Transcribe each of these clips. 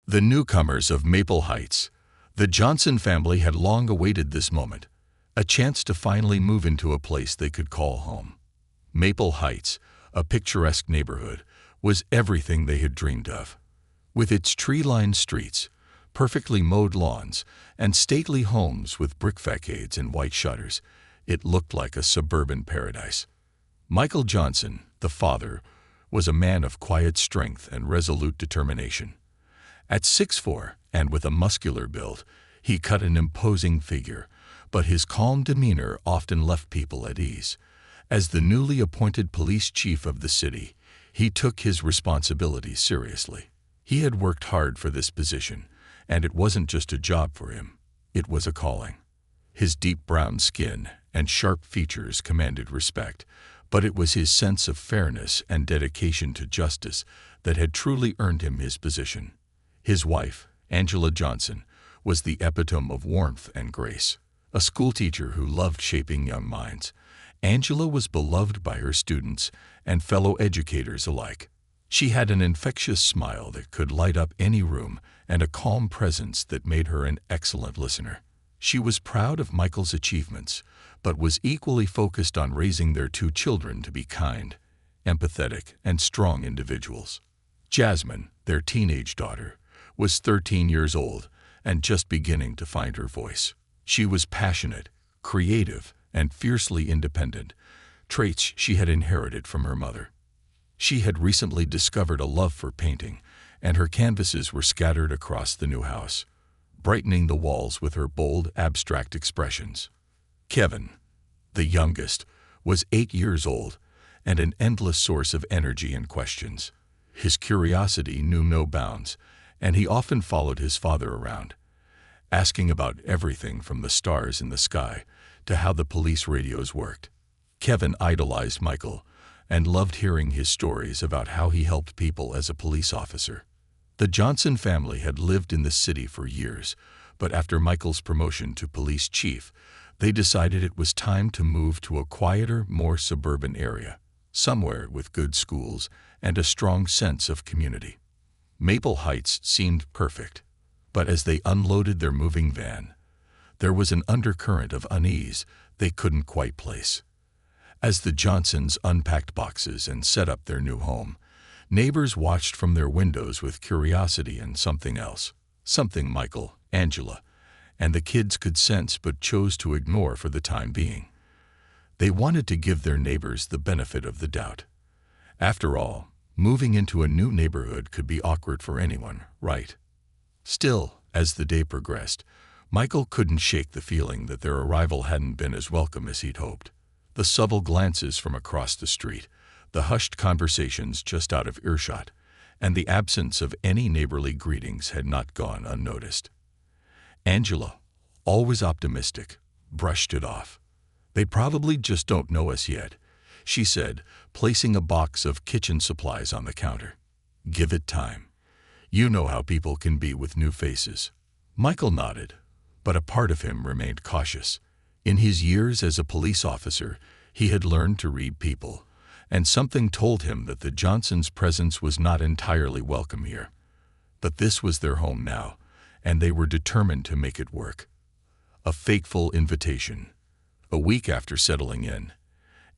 The newcomers of Maple Heights. The Johnson family had long awaited this moment, a chance to finally move into a place they could call home. Maple Heights, a picturesque neighborhood, was everything they had dreamed of. With its tree-lined streets, perfectly mowed lawns, and stately homes with brick facades and white shutters, it looked like a suburban paradise. Michael Johnson, the father, was a man of quiet strength and resolute determination. At 6'4" and with a muscular build, he cut an imposing figure, but his calm demeanor often left people at ease. As the newly appointed police chief of the city, he took his responsibilities seriously. He had worked hard for this position, and it wasn't just a job for him, it was a calling. His deep brown skin and sharp features commanded respect, but it was his sense of fairness and dedication to justice that had truly earned him his position. His wife, Angela Johnson, was the epitome of warmth and grace. A schoolteacher who loved shaping young minds, Angela was beloved by her students and fellow educators alike. She had an infectious smile that could light up any room and a calm presence that made her an excellent listener. She was proud of Michael's achievements, but was equally focused on raising their two children to be kind, empathetic, and strong individuals. Jasmine, their teenage daughter, was 13 years old and just beginning to find her voice. She was passionate, creative, and fiercely independent, traits she had inherited from her mother. She had recently discovered a love for painting, and her canvases were scattered across the new house, brightening the walls with her bold, abstract expressions. Kevin, the youngest, was 8 years old and an endless source of energy and questions. His curiosity knew no bounds, and he often followed his father around, asking about everything from the stars in the sky to how the police radios worked. Kevin idolized Michael and loved hearing his stories about how he helped people as a police officer. The Johnson family had lived in the city for years, but after Michael's promotion to police chief, they decided it was time to move to a quieter, more suburban area, somewhere with good schools and a strong sense of community. Maple Heights seemed perfect, but as they unloaded their moving van, there was an undercurrent of unease they couldn't quite place. As the Johnsons unpacked boxes and set up their new home, neighbors watched from their windows with curiosity and something else, something Michael, Angela, and the kids could sense but chose to ignore for the time being. They wanted to give their neighbors the benefit of the doubt. After all, moving into a new neighborhood could be awkward for anyone, right? Still, as the day progressed, Michael couldn't shake the feeling that their arrival hadn't been as welcome as he'd hoped. The subtle glances from across the street, the hushed conversations just out of earshot, and the absence of any neighborly greetings had not gone unnoticed. Angela, always optimistic, brushed it off. "They probably just don't know us yet," she said, placing a box of kitchen supplies on the counter. "Give it time. You know how people can be with new faces." Michael nodded, but a part of him remained cautious. In his years as a police officer, he had learned to read people, and something told him that the Johnsons' presence was not entirely welcome here. But this was their home now, and they were determined to make it work. A fateful invitation. A week after settling in,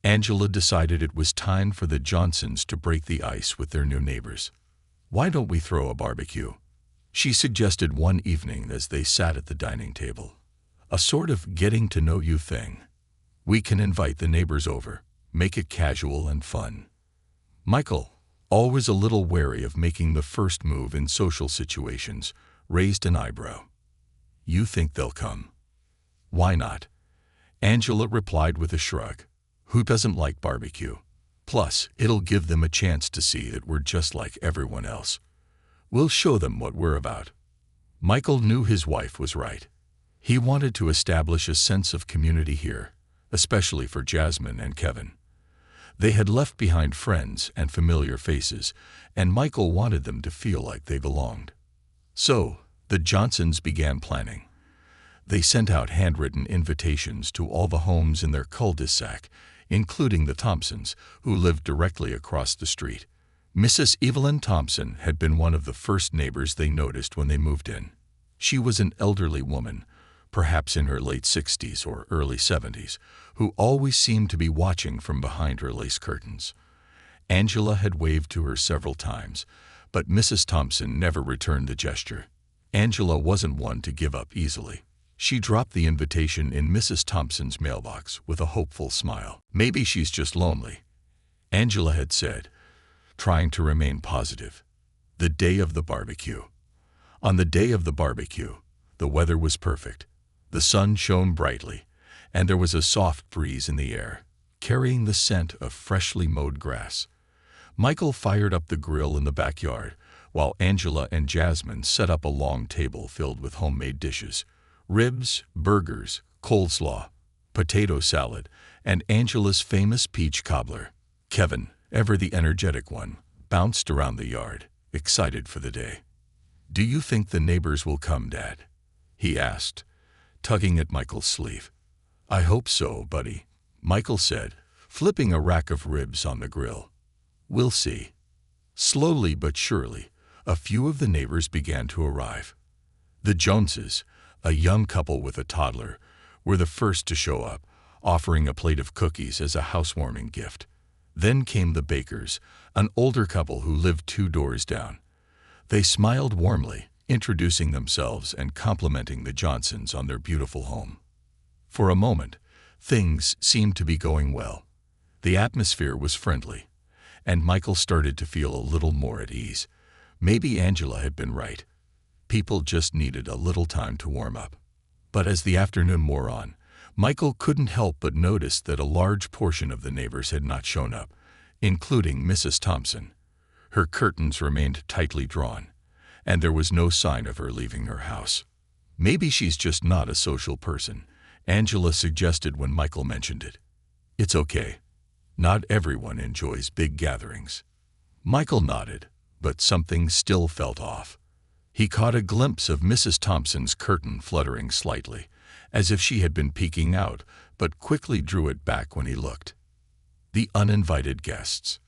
Angela decided it was time for the Johnsons to break the ice with their new neighbors. "Why don't we throw a barbecue?" she suggested one evening as they sat at the dining table. "A sort of getting-to-know-you thing. We can invite the neighbors over, make it casual and fun." Michael, always a little wary of making the first move in social situations, raised an eyebrow. "You think they'll come?" "Why not?" Angela replied with a shrug. "Who doesn't like barbecue? Plus, it'll give them a chance to see that we're just like everyone else. We'll show them what we're about." Michael knew his wife was right. He wanted to establish a sense of community here, especially for Jasmine and Kevin. They had left behind friends and familiar faces, and Michael wanted them to feel like they belonged. So, the Johnsons began planning. They sent out handwritten invitations to all the homes in their cul-de-sac, including the Thompsons, who lived directly across the street. Mrs. Evelyn Thompson had been one of the first neighbors they noticed when they moved in. She was an elderly woman, perhaps in her late 60s or early 70s, who always seemed to be watching from behind her lace curtains. Angela had waved to her several times, but Mrs. Thompson never returned the gesture. Angela wasn't one to give up easily. She dropped the invitation in Mrs. Thompson's mailbox with a hopeful smile. "Maybe she's just lonely," Angela had said, trying to remain positive. The day of the barbecue. On the day of the barbecue, the weather was perfect. The sun shone brightly, and there was a soft breeze in the air, carrying the scent of freshly mowed grass. Michael fired up the grill in the backyard, while Angela and Jasmine set up a long table filled with homemade dishes: ribs, burgers, coleslaw, potato salad, and Angela's famous peach cobbler. Kevin, ever the energetic one, bounced around the yard, excited for the day. "Do you think the neighbors will come, Dad?" he asked, tugging at Michael's sleeve. "I hope so, buddy," Michael said, flipping a rack of ribs on the grill. "We'll see." Slowly but surely, a few of the neighbors began to arrive. The Joneses, a young couple with a toddler, were the first to show up, offering a plate of cookies as a housewarming gift. Then came the Bakers, an older couple who lived 2 doors down. They smiled warmly, introducing themselves and complimenting the Johnsons on their beautiful home. For a moment, things seemed to be going well. The atmosphere was friendly, and Michael started to feel a little more at ease. Maybe Angela had been right. People just needed a little time to warm up. But as the afternoon wore on, Michael couldn't help but notice that a large portion of the neighbors had not shown up, including Mrs. Thompson. Her curtains remained tightly drawn, and there was no sign of her leaving her house. "Maybe she's just not a social person," Angela suggested when Michael mentioned it. "It's okay. Not everyone enjoys big gatherings." Michael nodded, but something still felt off. He caught a glimpse of Mrs. Thompson's curtain fluttering slightly, as if she had been peeking out, but quickly drew it back when he looked. The uninvited guests.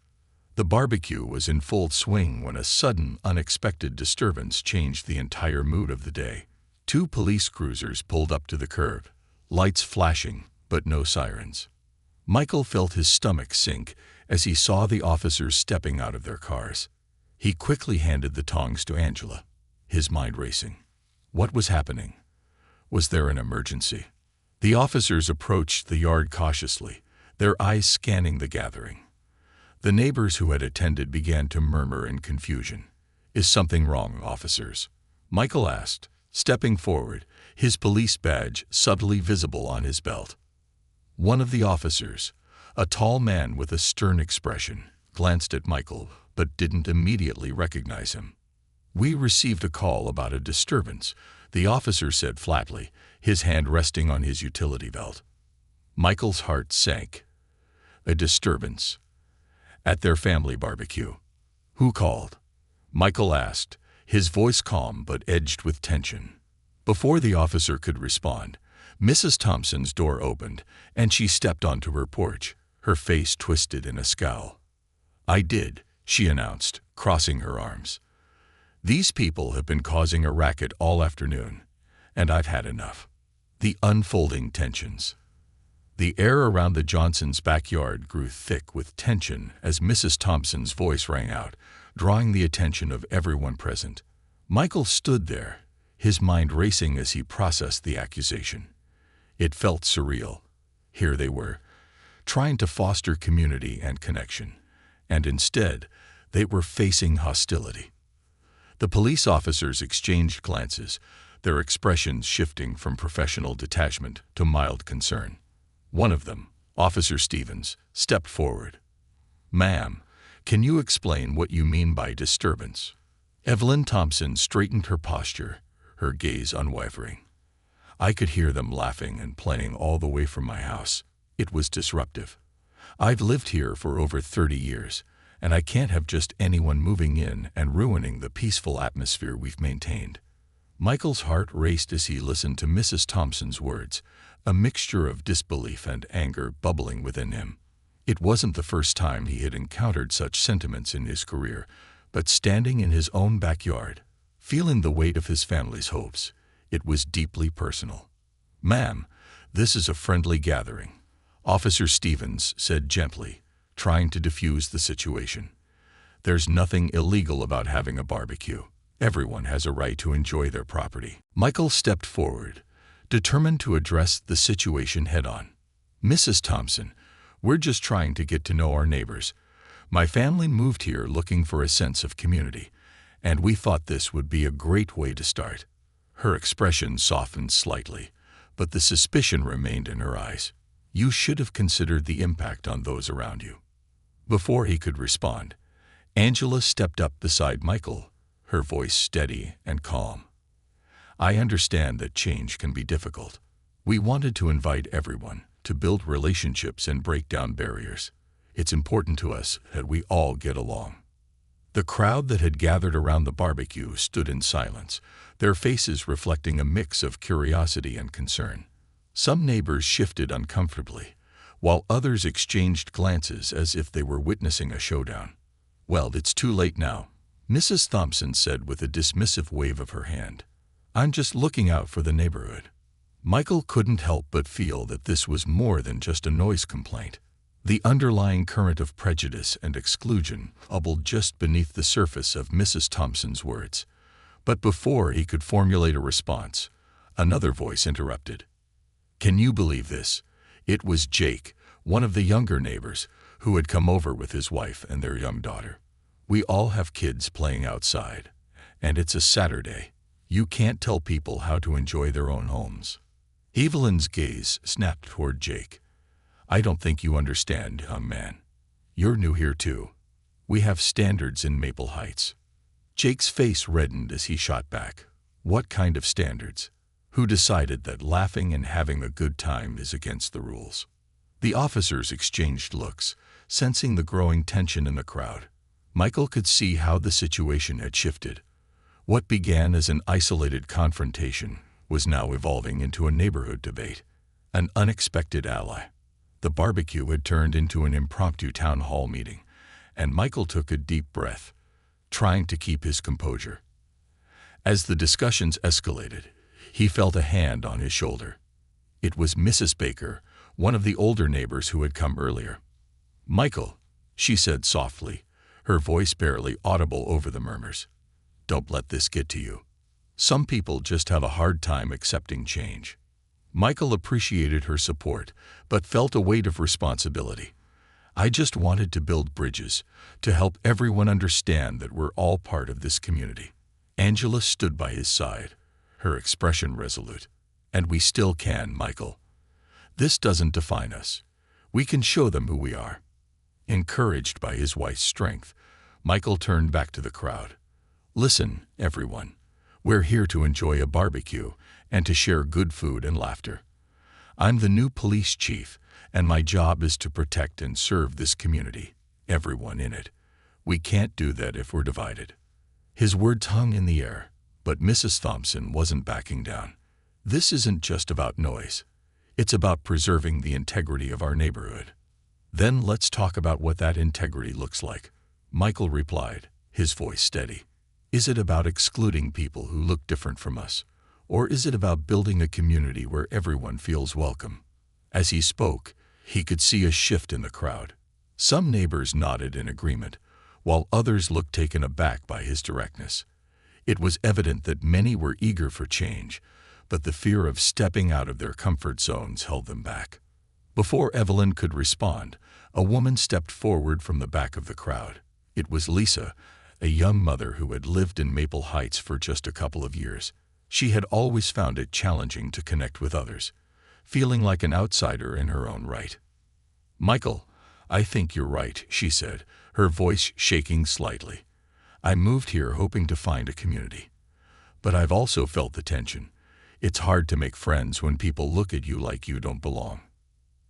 The barbecue was in full swing when a sudden, unexpected disturbance changed the entire mood of the day. 2 police cruisers pulled up to the curb, lights flashing, but no sirens. Michael felt his stomach sink as he saw the officers stepping out of their cars. He quickly handed the tongs to Angela, his mind racing. What was happening? Was there an emergency? The officers approached the yard cautiously, their eyes scanning the gathering. The neighbors who had attended began to murmur in confusion. "Is something wrong, officers?" Michael asked, stepping forward, his police badge subtly visible on his belt. One of the officers, a tall man with a stern expression, glanced at Michael but didn't immediately recognize him. "We received a call about a disturbance," the officer said flatly, his hand resting on his utility belt. Michael's heart sank. A disturbance? At their family barbecue. "Who called?" Michael asked, his voice calm but edged with tension. Before the officer could respond, Mrs. Thompson's door opened, and she stepped onto her porch, her face twisted in a scowl. "I did," she announced, crossing her arms. "These people have been causing a racket all afternoon, and I've had enough." The unfolding tensions. The air around the Johnsons' backyard grew thick with tension as Mrs. Thompson's voice rang out, drawing the attention of everyone present. Michael stood there, his mind racing as he processed the accusation. It felt surreal. Here they were, trying to foster community and connection, and instead, they were facing hostility. The police officers exchanged glances, their expressions shifting from professional detachment to mild concern. One of them, Officer Stevens, stepped forward. "Ma'am, can you explain what you mean by disturbance?" Evelyn Thompson straightened her posture, her gaze unwavering. "I could hear them laughing and playing all the way from my house. It was disruptive. I've lived here for over 30 years, and I can't have just anyone moving in and ruining the peaceful atmosphere we've maintained." Michael's heart raced as he listened to Mrs. Thompson's words, a mixture of disbelief and anger bubbling within him. It wasn't the first time he had encountered such sentiments in his career, but standing in his own backyard, feeling the weight of his family's hopes, it was deeply personal. "Ma'am, this is a friendly gathering," Officer Stevens said gently, trying to diffuse the situation. "There's nothing illegal about having a barbecue. Everyone has a right to enjoy their property." Michael stepped forward, determined to address the situation head-on. "Mrs. Thompson, we're just trying to get to know our neighbors. My family moved here looking for a sense of community, and we thought this would be a great way to start." Her expression softened slightly, but the suspicion remained in her eyes. "You should have considered the impact on those around you." Before he could respond, Angela stepped up beside Michael, her voice steady and calm. "I understand that change can be difficult. We wanted to invite everyone, to build relationships and break down barriers. It's important to us that we all get along." The crowd that had gathered around the barbecue stood in silence, their faces reflecting a mix of curiosity and concern. Some neighbors shifted uncomfortably, while others exchanged glances as if they were witnessing a showdown. "Well, it's too late now," Mrs. Thompson said with a dismissive wave of her hand. "I'm just looking out for the neighborhood." Michael couldn't help but feel that this was more than just a noise complaint. The underlying current of prejudice and exclusion bubbled just beneath the surface of Mrs. Thompson's words. But before he could formulate a response, another voice interrupted. "Can you believe this? It was Jake, one of the younger neighbors, who had come over with his wife and their young daughter. We all have kids playing outside, and it's a Saturday. You can't tell people how to enjoy their own homes." Evelyn's gaze snapped toward Jake. "I don't think you understand, young man. You're new here too. We have standards in Maple Heights." Jake's face reddened as he shot back. "What kind of standards? Who decided that laughing and having a good time is against the rules?" The officers exchanged looks, sensing the growing tension in the crowd. Michael could see how the situation had shifted. What began as an isolated confrontation was now evolving into a neighborhood debate, an unexpected ally. The barbecue had turned into an impromptu town hall meeting, and Michael took a deep breath, trying to keep his composure. As the discussions escalated, he felt a hand on his shoulder. It was Mrs. Baker, one of the older neighbors who had come earlier. "Michael," she said softly, her voice barely audible over the murmurs, "don't let this get to you. Some people just have a hard time accepting change." Michael appreciated her support, but felt a weight of responsibility. "I just wanted to build bridges, to help everyone understand that we're all part of this community." Angela stood by his side, her expression resolute. "And we still can, Michael. This doesn't define us. We can show them who we are." Encouraged by his wife's strength, Michael turned back to the crowd. "Listen, everyone. We're here to enjoy a barbecue and to share good food and laughter. I'm the new police chief, and my job is to protect and serve this community, everyone in it. We can't do that if we're divided." His words hung in the air, but Mrs. Thompson wasn't backing down. "This isn't just about noise. It's about preserving the integrity of our neighborhood." "Then let's talk about what that integrity looks like," Michael replied, his voice steady. "Is it about excluding people who look different from us? Or is it about building a community where everyone feels welcome?" As he spoke, he could see a shift in the crowd. Some neighbors nodded in agreement, while others looked taken aback by his directness. It was evident that many were eager for change, but the fear of stepping out of their comfort zones held them back. Before Evelyn could respond, a woman stepped forward from the back of the crowd. It was Lisa, a young mother who had lived in Maple Heights for just a couple of years. She had always found it challenging to connect with others, feeling like an outsider in her own right. "Michael, I think you're right," she said, her voice shaking slightly. "I moved here hoping to find a community. But I've also felt the tension. It's hard to make friends when people look at you like you don't belong."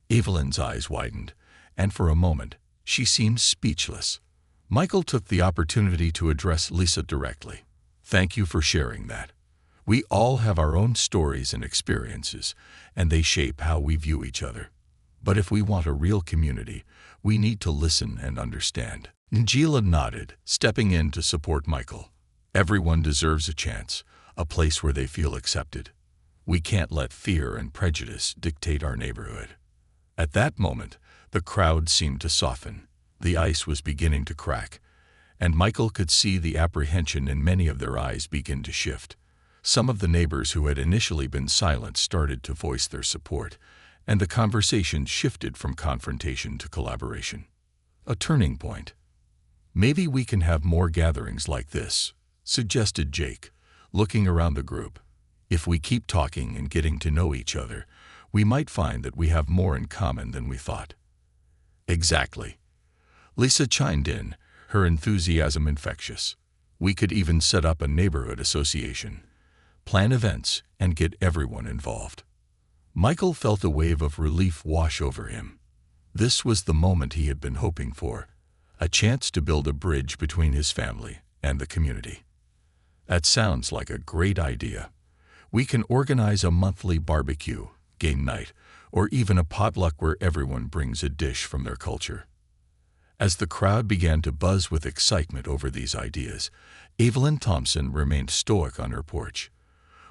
Evelyn's eyes widened, and for a moment, she seemed speechless. Michael took the opportunity to address Lisa directly. "Thank you for sharing that. We all have our own stories and experiences, and they shape how we view each other. But if we want a real community, we need to listen and understand. Njila nodded, stepping in to support Michael. Everyone deserves a chance, a place where they feel accepted. We can't let fear and prejudice dictate our neighborhood. At that moment, the crowd seemed to soften. The ice was beginning to crack, and Michael could see the apprehension in many of their eyes begin to shift. Some of the neighbors who had initially been silent started to voice their support, and the conversation shifted from confrontation to collaboration. A turning point. "Maybe we can have more gatherings like this," suggested Jake, looking around the group. "If we keep talking and getting to know each other, we might find that we have more in common than we thought." "Exactly." Lisa chimed in, her enthusiasm infectious. "We could even set up a neighborhood association, plan events, and get everyone involved." Michael felt a wave of relief wash over him. This was the moment he had been hoping for, a chance to build a bridge between his family and the community. "That sounds like a great idea. We can organize a monthly barbecue, game night, or even a potluck where everyone brings a dish from their culture." As the crowd began to buzz with excitement over these ideas, Evelyn Thompson remained stoic on her porch.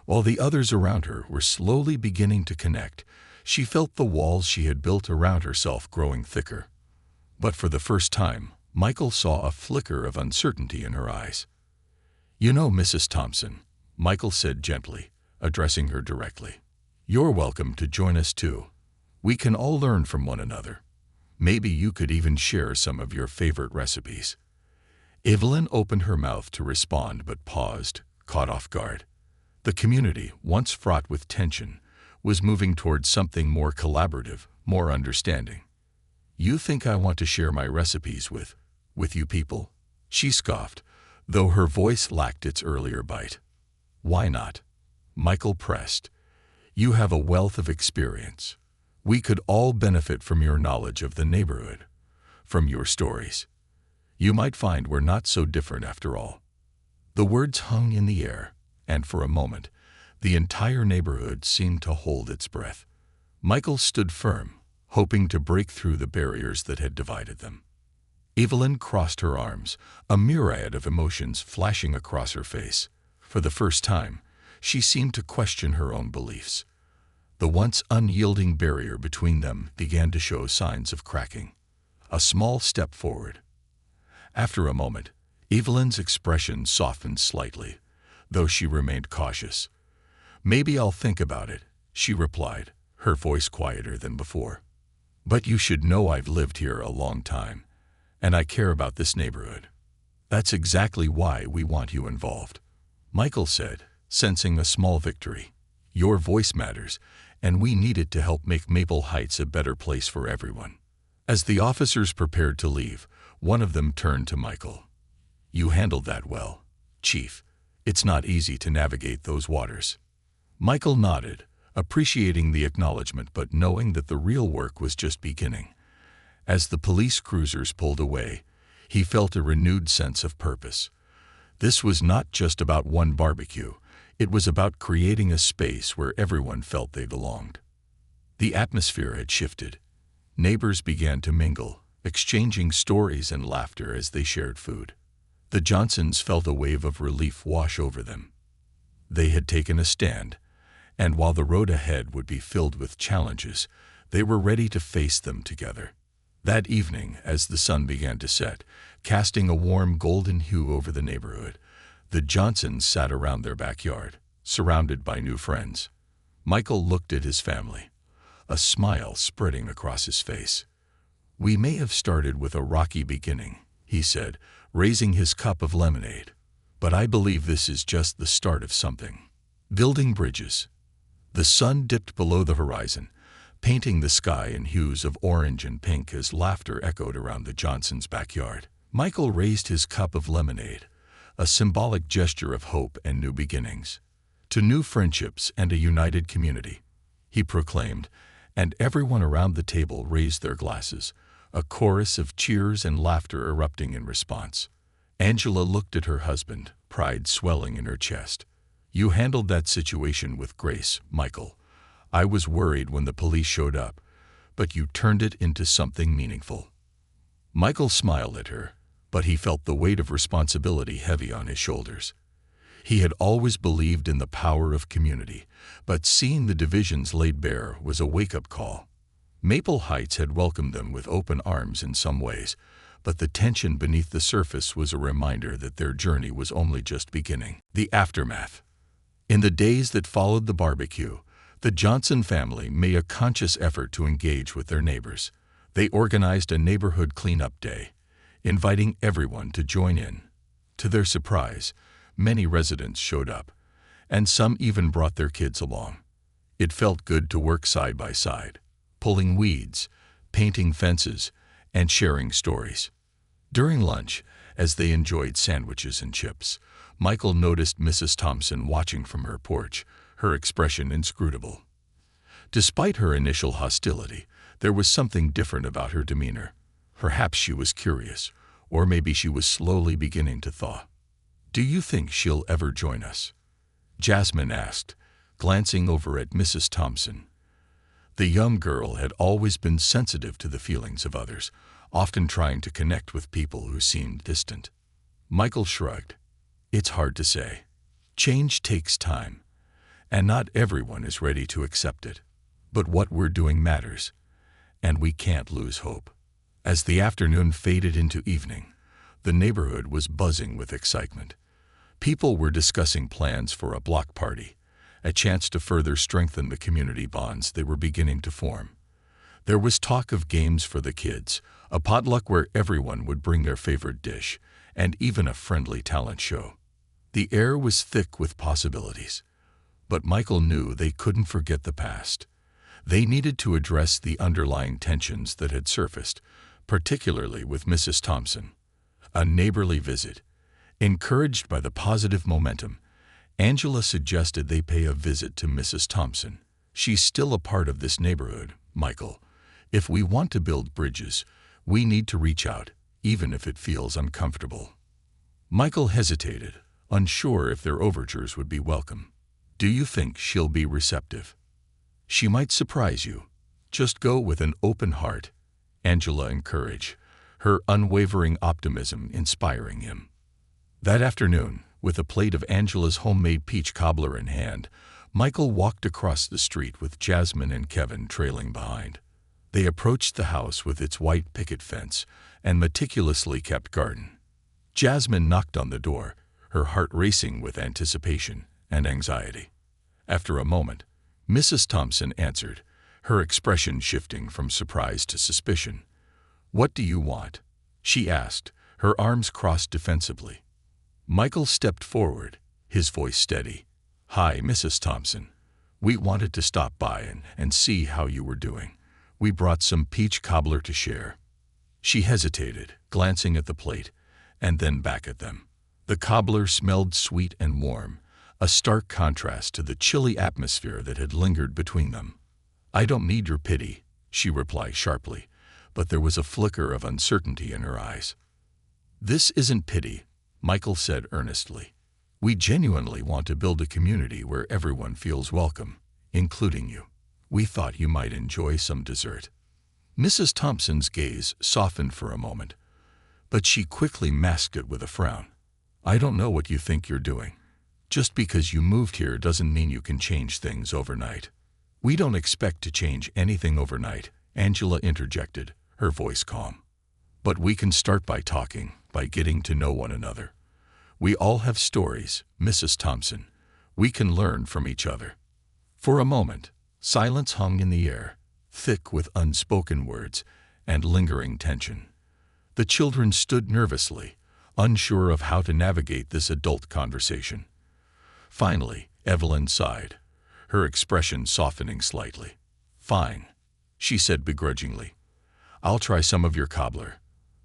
While the others around her were slowly beginning to connect, she felt the walls she had built around herself growing thicker. But for the first time, Michael saw a flicker of uncertainty in her eyes. "You know, Mrs. Thompson," Michael said gently, addressing her directly, "you're welcome to join us too. We can all learn from one another. Maybe you could even share some of your favorite recipes." Evelyn opened her mouth to respond but paused, caught off guard. The community, once fraught with tension, was moving towards something more collaborative, more understanding. "You think I want to share my recipes with you people?" She scoffed, though her voice lacked its earlier bite. "Why not?" Michael pressed. "You have a wealth of experience. We could all benefit from your knowledge of the neighborhood, from your stories. You might find we're not so different after all." The words hung in the air, and for a moment, the entire neighborhood seemed to hold its breath. Michael stood firm, hoping to break through the barriers that had divided them. Evelyn crossed her arms, a myriad of emotions flashing across her face. For the first time, she seemed to question her own beliefs. The once unyielding barrier between them began to show signs of cracking. A small step forward. After a moment, Evelyn's expression softened slightly, though she remained cautious. "Maybe I'll think about it," she replied, her voice quieter than before. "But you should know I've lived here a long time, and I care about this neighborhood. That's exactly why we want you involved," Michael said, sensing a small victory. "Your voice matters, and we need it to help make Maple Heights a better place for everyone." As the officers prepared to leave, one of them turned to Michael. "You handled that well, Chief. It's not easy to navigate those waters." Michael nodded, appreciating the acknowledgement but knowing that the real work was just beginning. As the police cruisers pulled away, he felt a renewed sense of purpose. This was not just about one barbecue, it was about creating a space where everyone felt they belonged. The atmosphere had shifted. Neighbors began to mingle, exchanging stories and laughter as they shared food. The Johnsons felt a wave of relief wash over them. They had taken a stand, and while the road ahead would be filled with challenges, they were ready to face them together. That evening, as the sun began to set, casting a warm golden hue over the neighborhood, the Johnsons sat around their backyard, surrounded by new friends. Michael looked at his family, a smile spreading across his face. "We may have started with a rocky beginning," he said, raising his cup of lemonade, "but I believe this is just the start of something. Building bridges." The sun dipped below the horizon, painting the sky in hues of orange and pink as laughter echoed around the Johnsons' backyard. Michael raised his cup of lemonade, a symbolic gesture of hope and new beginnings. "To new friendships and a united community," he proclaimed, and everyone around the table raised their glasses, a chorus of cheers and laughter erupting in response. Angela looked at her husband, pride swelling in her chest. "You handled that situation with grace, Michael. I was worried when the police showed up, but you turned it into something meaningful." Michael smiled at her, but he felt the weight of responsibility heavy on his shoulders. He had always believed in the power of community, but seeing the divisions laid bare was a wake-up call. Maple Heights had welcomed them with open arms in some ways, but the tension beneath the surface was a reminder that their journey was only just beginning. The aftermath. In the days that followed the barbecue, the Johnson family made a conscious effort to engage with their neighbors. They organized a neighborhood cleanup day, inviting everyone to join in. To their surprise, many residents showed up, and some even brought their kids along. It felt good to work side by side, pulling weeds, painting fences, and sharing stories. During lunch, as they enjoyed sandwiches and chips, Michael noticed Mrs. Thompson watching from her porch, her expression inscrutable. Despite her initial hostility, there was something different about her demeanor. Perhaps she was curious, or maybe she was slowly beginning to thaw. "Do you think she'll ever join us?" Jasmine asked, glancing over at Mrs. Thompson. The young girl had always been sensitive to the feelings of others, often trying to connect with people who seemed distant. Michael shrugged. "It's hard to say. Change takes time, and not everyone is ready to accept it. But what we're doing matters, and we can't lose hope." As the afternoon faded into evening, the neighborhood was buzzing with excitement. People were discussing plans for a block party, a chance to further strengthen the community bonds they were beginning to form. There was talk of games for the kids, a potluck where everyone would bring their favorite dish, and even a friendly talent show. The air was thick with possibilities. But Michael knew they couldn't forget the past. They needed to address the underlying tensions that had surfaced, particularly with Mrs. Thompson. A neighborly visit. Encouraged by the positive momentum, Angela suggested they pay a visit to Mrs. Thompson. "She's still a part of this neighborhood, Michael. If we want to build bridges, we need to reach out, even if it feels uncomfortable." Michael hesitated, unsure if their overtures would be welcome. "Do you think she'll be receptive?" "She might surprise you. Just go with an open heart," Angela encouraged, her unwavering optimism inspiring him. That afternoon, with a plate of Angela's homemade peach cobbler in hand, Michael walked across the street with Jasmine and Kevin trailing behind. They approached the house with its white picket fence and meticulously kept garden. Jasmine knocked on the door, her heart racing with anticipation and anxiety. After a moment, Mrs. Thompson answered, her expression shifting from surprise to suspicion. "What do you want?" she asked, her arms crossed defensively. Michael stepped forward, his voice steady. "Hi, Mrs. Thompson. We wanted to stop by and see how you were doing. We brought some peach cobbler to share." She hesitated, glancing at the plate, and then back at them. The cobbler smelled sweet and warm, a stark contrast to the chilly atmosphere that had lingered between them. "I don't need your pity," she replied sharply, but there was a flicker of uncertainty in her eyes. "This isn't pity," Michael said earnestly. "We genuinely want to build a community where everyone feels welcome, including you. We thought you might enjoy some dessert." Mrs. Thompson's gaze softened for a moment, but she quickly masked it with a frown. "I don't know what you think you're doing. Just because you moved here doesn't mean you can change things overnight." "We don't expect to change anything overnight," Angela interjected, her voice calm. "But we can start by talking, by getting to know one another. We all have stories, Mrs. Thompson. We can learn from each other." For a moment, silence hung in the air, thick with unspoken words and lingering tension. The children stood nervously, unsure of how to navigate this adult conversation. Finally, Evelyn sighed, her expression softening slightly. "Fine," she said begrudgingly. "I'll try some of your cobbler,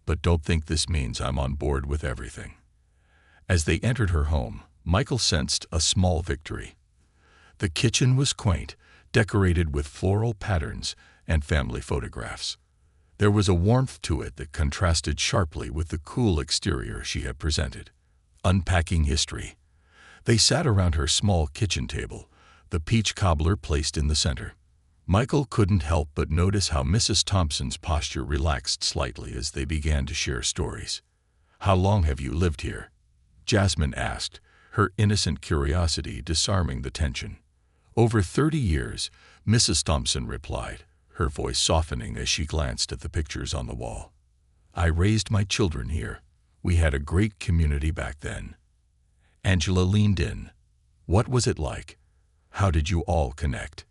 but don't think this means I'm on board with everything." As they entered her home, Michael sensed a small victory. The kitchen was quaint, decorated with floral patterns and family photographs. There was a warmth to it that contrasted sharply with the cool exterior she had presented. Unpacking history. They sat around her small kitchen table, the peach cobbler placed in the center. Michael couldn't help but notice how Mrs. Thompson's posture relaxed slightly as they began to share stories. "How long have you lived here?" Jasmine asked, her innocent curiosity disarming the tension. "Over 30 years, Mrs. Thompson replied, her voice softening as she glanced at the pictures on the wall. "I raised my children here. We had a great community back then." Angela leaned in. "What was it like? How did you all connect?"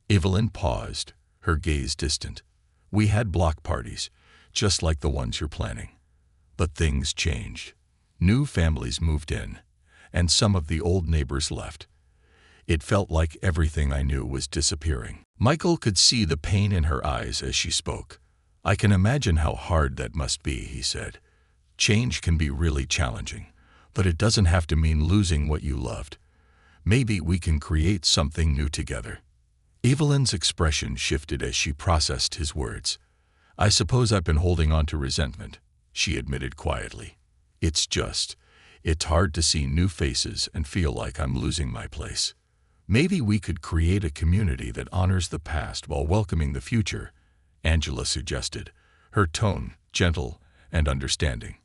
Evelyn paused, her gaze distant. "We had block parties, just like the ones you're planning. But things changed. New families moved in, and some of the old neighbors left. It felt like everything I knew was disappearing." Michael could see the pain in her eyes as she spoke. "I can imagine how hard that must be," he said. "Change can be really challenging, but it doesn't have to mean losing what you loved. Maybe we can create something new together." Evelyn's expression shifted as she processed his words. "I suppose I've been holding on to resentment," she admitted quietly. It's hard to see new faces and feel like I'm losing my place. Maybe we could create a community that honors the past while welcoming the future," Angela suggested, her tone gentle and understanding.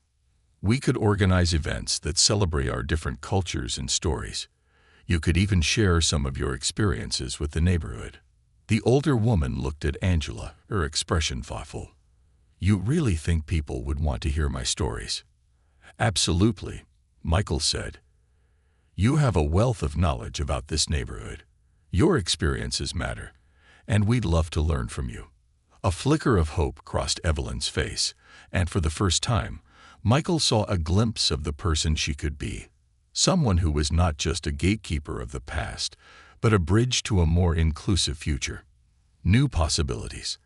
"We could organize events that celebrate our different cultures and stories. You could even share some of your experiences with the neighborhood." The older woman looked at Angela, her expression thoughtful. "You really think people would want to hear my stories?" "Absolutely," Michael said. "You have a wealth of knowledge about this neighborhood. Your experiences matter, and we'd love to learn from you." A flicker of hope crossed Evelyn's face, and for the first time, Michael saw a glimpse of the person she could be. Someone who was not just a gatekeeper of the past, but a bridge to a more inclusive future. New possibilities.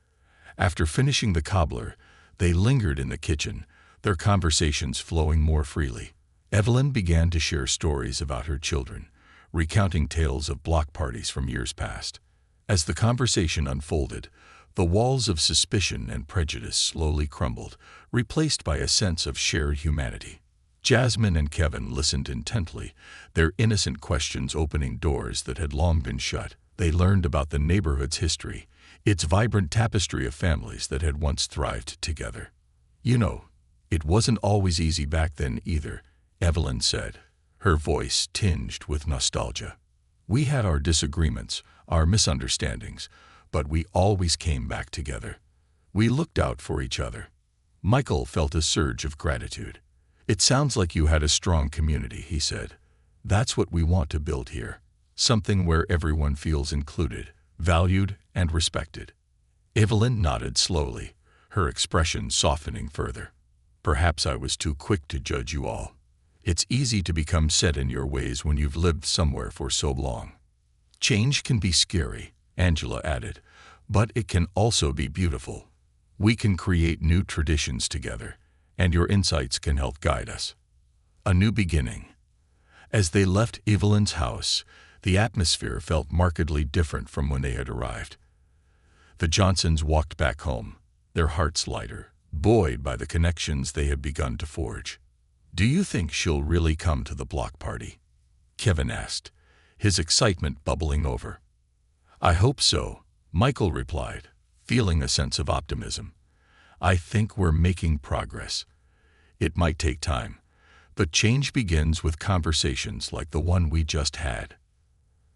After finishing the cobbler, they lingered in the kitchen, their conversations flowing more freely. Evelyn began to share stories about her children, recounting tales of block parties from years past. As the conversation unfolded, the walls of suspicion and prejudice slowly crumbled, replaced by a sense of shared humanity. Jasmine and Kevin listened intently, their innocent questions opening doors that had long been shut. They learned about the neighborhood's history, its vibrant tapestry of families that had once thrived together. "You know, it wasn't always easy back then either," Evelyn said, her voice tinged with nostalgia. "We had our disagreements, our misunderstandings, but we always came back together. We looked out for each other." Michael felt a surge of gratitude. "It sounds like you had a strong community," he said. "That's what we want to build here. Something where everyone feels included, valued, and respected." Evelyn nodded slowly, her expression softening further. "Perhaps I was too quick to judge you all. It's easy to become set in your ways when you've lived somewhere for so long." "Change can be scary," Angela added, "but it can also be beautiful. We can create new traditions together, and your insights can help guide us." A new beginning. As they left Evelyn's house, the atmosphere felt markedly different from when they had arrived. The Johnsons walked back home, their hearts lighter, buoyed by the connections they had begun to forge. "Do you think she'll really come to the block party?" Kevin asked, his excitement bubbling over. "I hope so," Michael replied, feeling a sense of optimism. "I think we're making progress. It might take time, but change begins with conversations like the one we just had."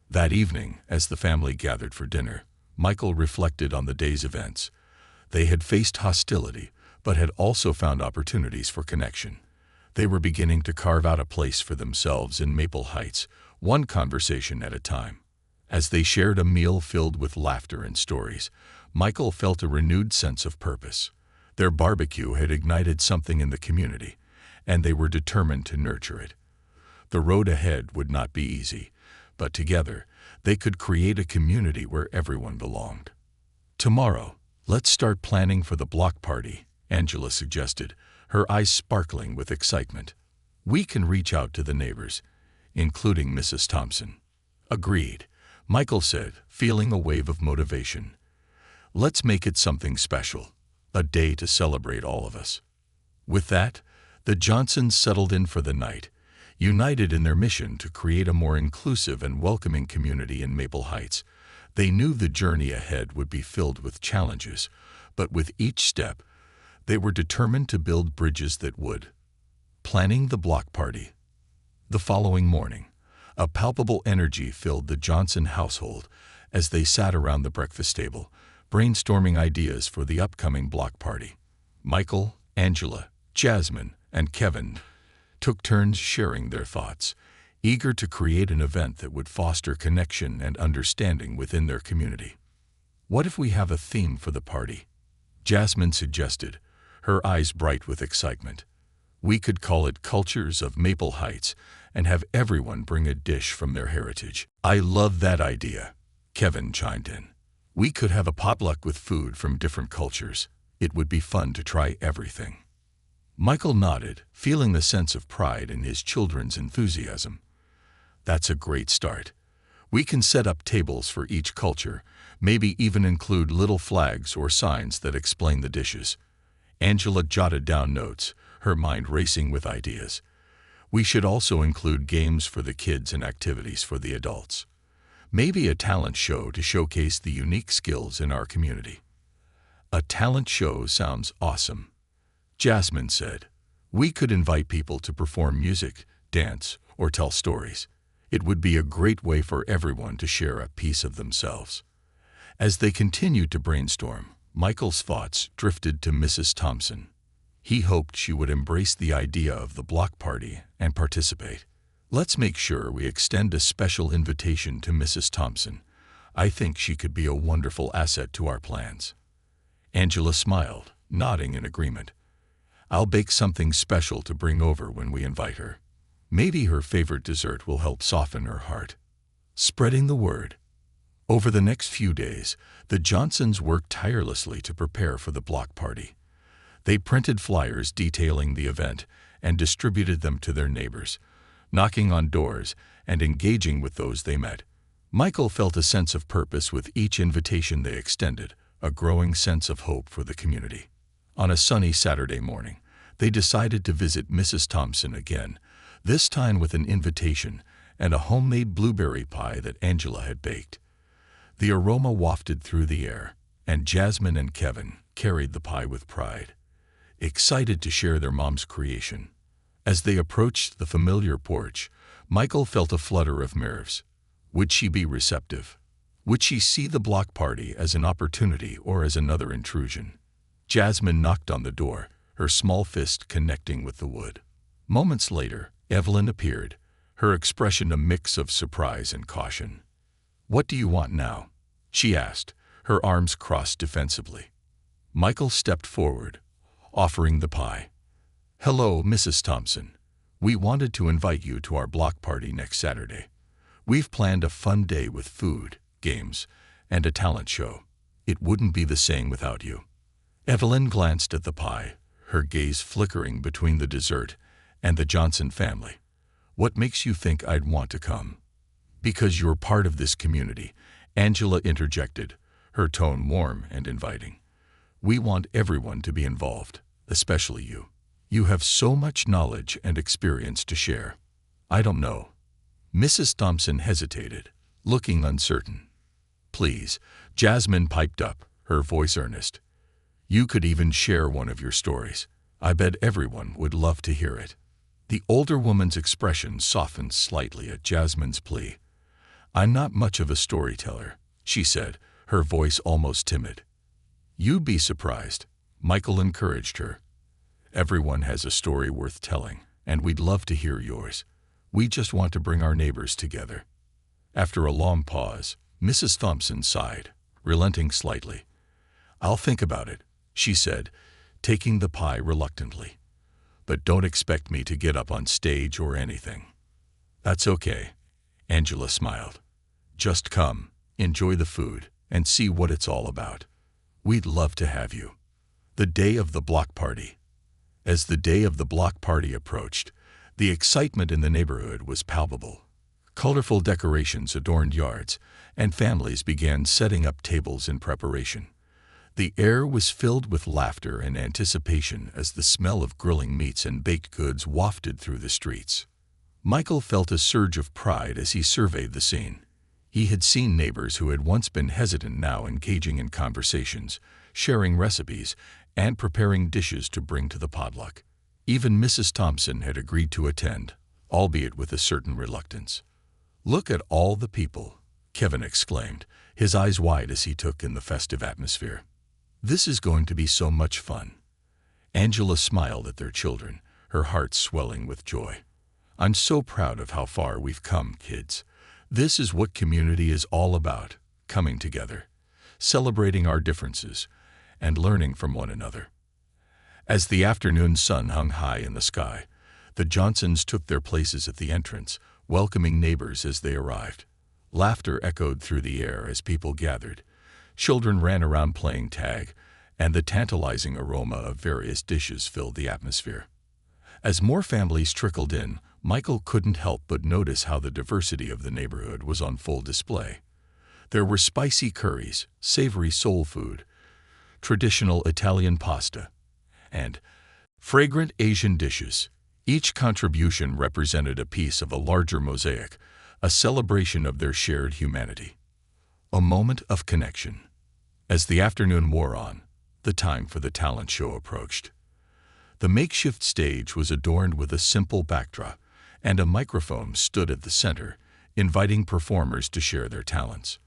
That evening, as the family gathered for dinner, Michael reflected on the day's events. They had faced hostility, but had also found opportunities for connection. They were beginning to carve out a place for themselves in Maple Heights, one conversation at a time. As they shared a meal filled with laughter and stories, Michael felt a renewed sense of purpose. Their barbecue had ignited something in the community, and they were determined to nurture it. The road ahead would not be easy, but together they could create a community where everyone belonged. "Tomorrow, let's start planning for the block party," Angela suggested, her eyes sparkling with excitement. "We can reach out to the neighbors, including Mrs. Thompson." "Agreed," Michael said, feeling a wave of motivation. "Let's make it something special, a day to celebrate all of us." With that, the Johnsons settled in for the night, united in their mission to create a more inclusive and welcoming community in Maple Heights. They knew the journey ahead would be filled with challenges, but with each step, they were determined to build bridges that would. Planning the block party. The following morning, a palpable energy filled the Johnson household as they sat around the breakfast table, brainstorming ideas for the upcoming block party. Michael, Angela, Jasmine, and Kevin took turns sharing their thoughts, eager to create an event that would foster connection and understanding within their community. "What if we have a theme for the party?" Jasmine suggested, her eyes bright with excitement. "We could call it Cultures of Maple Heights and have everyone bring a dish from their heritage." "I love that idea," Kevin chimed in. "We could have a potluck with food from different cultures. It would be fun to try everything." Michael nodded, feeling the sense of pride in his children's enthusiasm. "That's a great start. We can set up tables for each culture, maybe even include little flags or signs that explain the dishes." Angela jotted down notes, her mind racing with ideas. "We should also include games for the kids and activities for the adults. Maybe a talent show to showcase the unique skills in our community." "A talent show sounds awesome," Jasmine said. "We could invite people to perform music, dance, or tell stories. It would be a great way for everyone to share a piece of themselves." As they continued to brainstorm, Michael's thoughts drifted to Mrs. Thompson. He hoped she would embrace the idea of the block party and participate. "Let's make sure we extend a special invitation to Mrs. Thompson. I think she could be a wonderful asset to our plans." Angela smiled, nodding in agreement. "I'll bake something special to bring over when we invite her. Maybe her favorite dessert will help soften her heart." Spreading the word. Over the next few days, the Johnsons worked tirelessly to prepare for the block party. They printed flyers detailing the event and distributed them to their neighbors, knocking on doors and engaging with those they met. Michael felt a sense of purpose with each invitation they extended, a growing sense of hope for the community. On a sunny Saturday morning, they decided to visit Mrs. Thompson again, this time with an invitation and a homemade blueberry pie that Angela had baked. The aroma wafted through the air, and Jasmine and Kevin carried the pie with pride, excited to share their mom's creation. As they approached the familiar porch, Michael felt a flutter of nerves. Would she be receptive? Would she see the block party as an opportunity or as another intrusion? Jasmine knocked on the door, her small fist connecting with the wood. Moments later, Evelyn appeared, her expression a mix of surprise and caution. "What do you want now?" she asked, her arms crossed defensively. Michael stepped forward, offering the pie. "Hello, Mrs. Thompson. We wanted to invite you to our block party next Saturday. We've planned a fun day with food, games, and a talent show. It wouldn't be the same without you." Evelyn glanced at the pie, her gaze flickering between the dessert and the Johnson family. "What makes you think I'd want to come?" "Because you're part of this community," Angela interjected, her tone warm and inviting. "We want everyone to be involved, especially you. You have so much knowledge and experience to share." "I don't know." Mrs. Thompson hesitated, looking uncertain. "Please," Jasmine piped up, her voice earnest. "You could even share one of your stories. I bet everyone would love to hear it." The older woman's expression softened slightly at Jasmine's plea. "I'm not much of a storyteller," she said, her voice almost timid. "You'd be surprised," Michael encouraged her. "Everyone has a story worth telling, and we'd love to hear yours. We just want to bring our neighbors together." After a long pause, Mrs. Thompson sighed, relenting slightly. "I'll think about it," she said, taking the pie reluctantly. "But don't expect me to get up on stage or anything." "That's okay," Angela smiled. "Just come, enjoy the food, and see what it's all about. We'd love to have you." The day of the block party. As the day of the block party approached, the excitement in the neighborhood was palpable. Colorful decorations adorned yards, and families began setting up tables in preparation. The air was filled with laughter and anticipation as the smell of grilling meats and baked goods wafted through the streets. Michael felt a surge of pride as he surveyed the scene. He had seen neighbors who had once been hesitant now engaging in conversations, sharing recipes, and preparing dishes to bring to the potluck. Even Mrs. Thompson had agreed to attend, albeit with a certain reluctance. "Look at all the people," Kevin exclaimed, his eyes wide as he took in the festive atmosphere. "This is going to be so much fun." Angela smiled at their children, her heart swelling with joy. "I'm so proud of how far we've come, kids. This is what community is all about, coming together, celebrating our differences, and learning from one another." As the afternoon sun hung high in the sky, the Johnsons took their places at the entrance, welcoming neighbors as they arrived. Laughter echoed through the air as people gathered. Children ran around playing tag, and the tantalizing aroma of various dishes filled the atmosphere. As more families trickled in, Michael couldn't help but notice how the diversity of the neighborhood was on full display. There were spicy curries, savory soul food, traditional Italian pasta, and fragrant Asian dishes. Each contribution represented a piece of a larger mosaic, a celebration of their shared humanity. A moment of connection. As the afternoon wore on, the time for the talent show approached. The makeshift stage was adorned with a simple backdrop, and a microphone stood at the center, inviting performers to share their talents.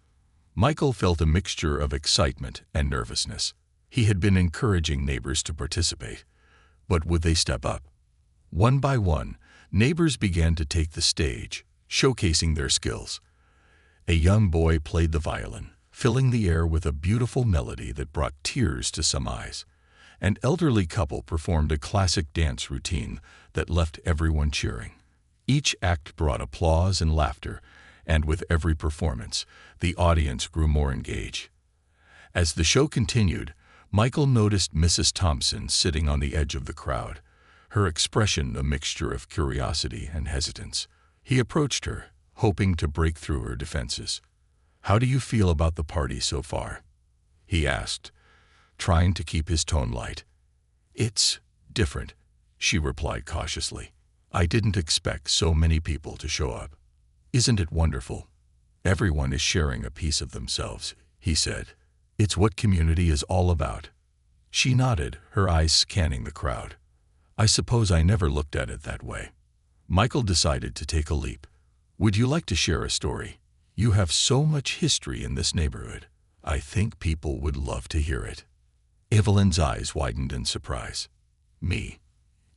Michael felt a mixture of excitement and nervousness. He had been encouraging neighbors to participate, but would they step up? One by one, neighbors began to take the stage, showcasing their skills. A young boy played the violin, filling the air with a beautiful melody that brought tears to some eyes. An elderly couple performed a classic dance routine that left everyone cheering. Each act brought applause and laughter, and with every performance, the audience grew more engaged. As the show continued, Michael noticed Mrs. Thompson sitting on the edge of the crowd, her expression a mixture of curiosity and hesitance. He approached her, hoping to break through her defenses. "How do you feel about the party so far?" he asked, trying to keep his tone light. "It's different," she replied cautiously. "I didn't expect so many people to show up." "Isn't it wonderful? Everyone is sharing a piece of themselves," he said. "It's what community is all about." She nodded, her eyes scanning the crowd. "I suppose I never looked at it that way." Michael decided to take a leap. "Would you like to share a story? You have so much history in this neighborhood. I think people would love to hear it." Evelyn's eyes widened in surprise. "Me?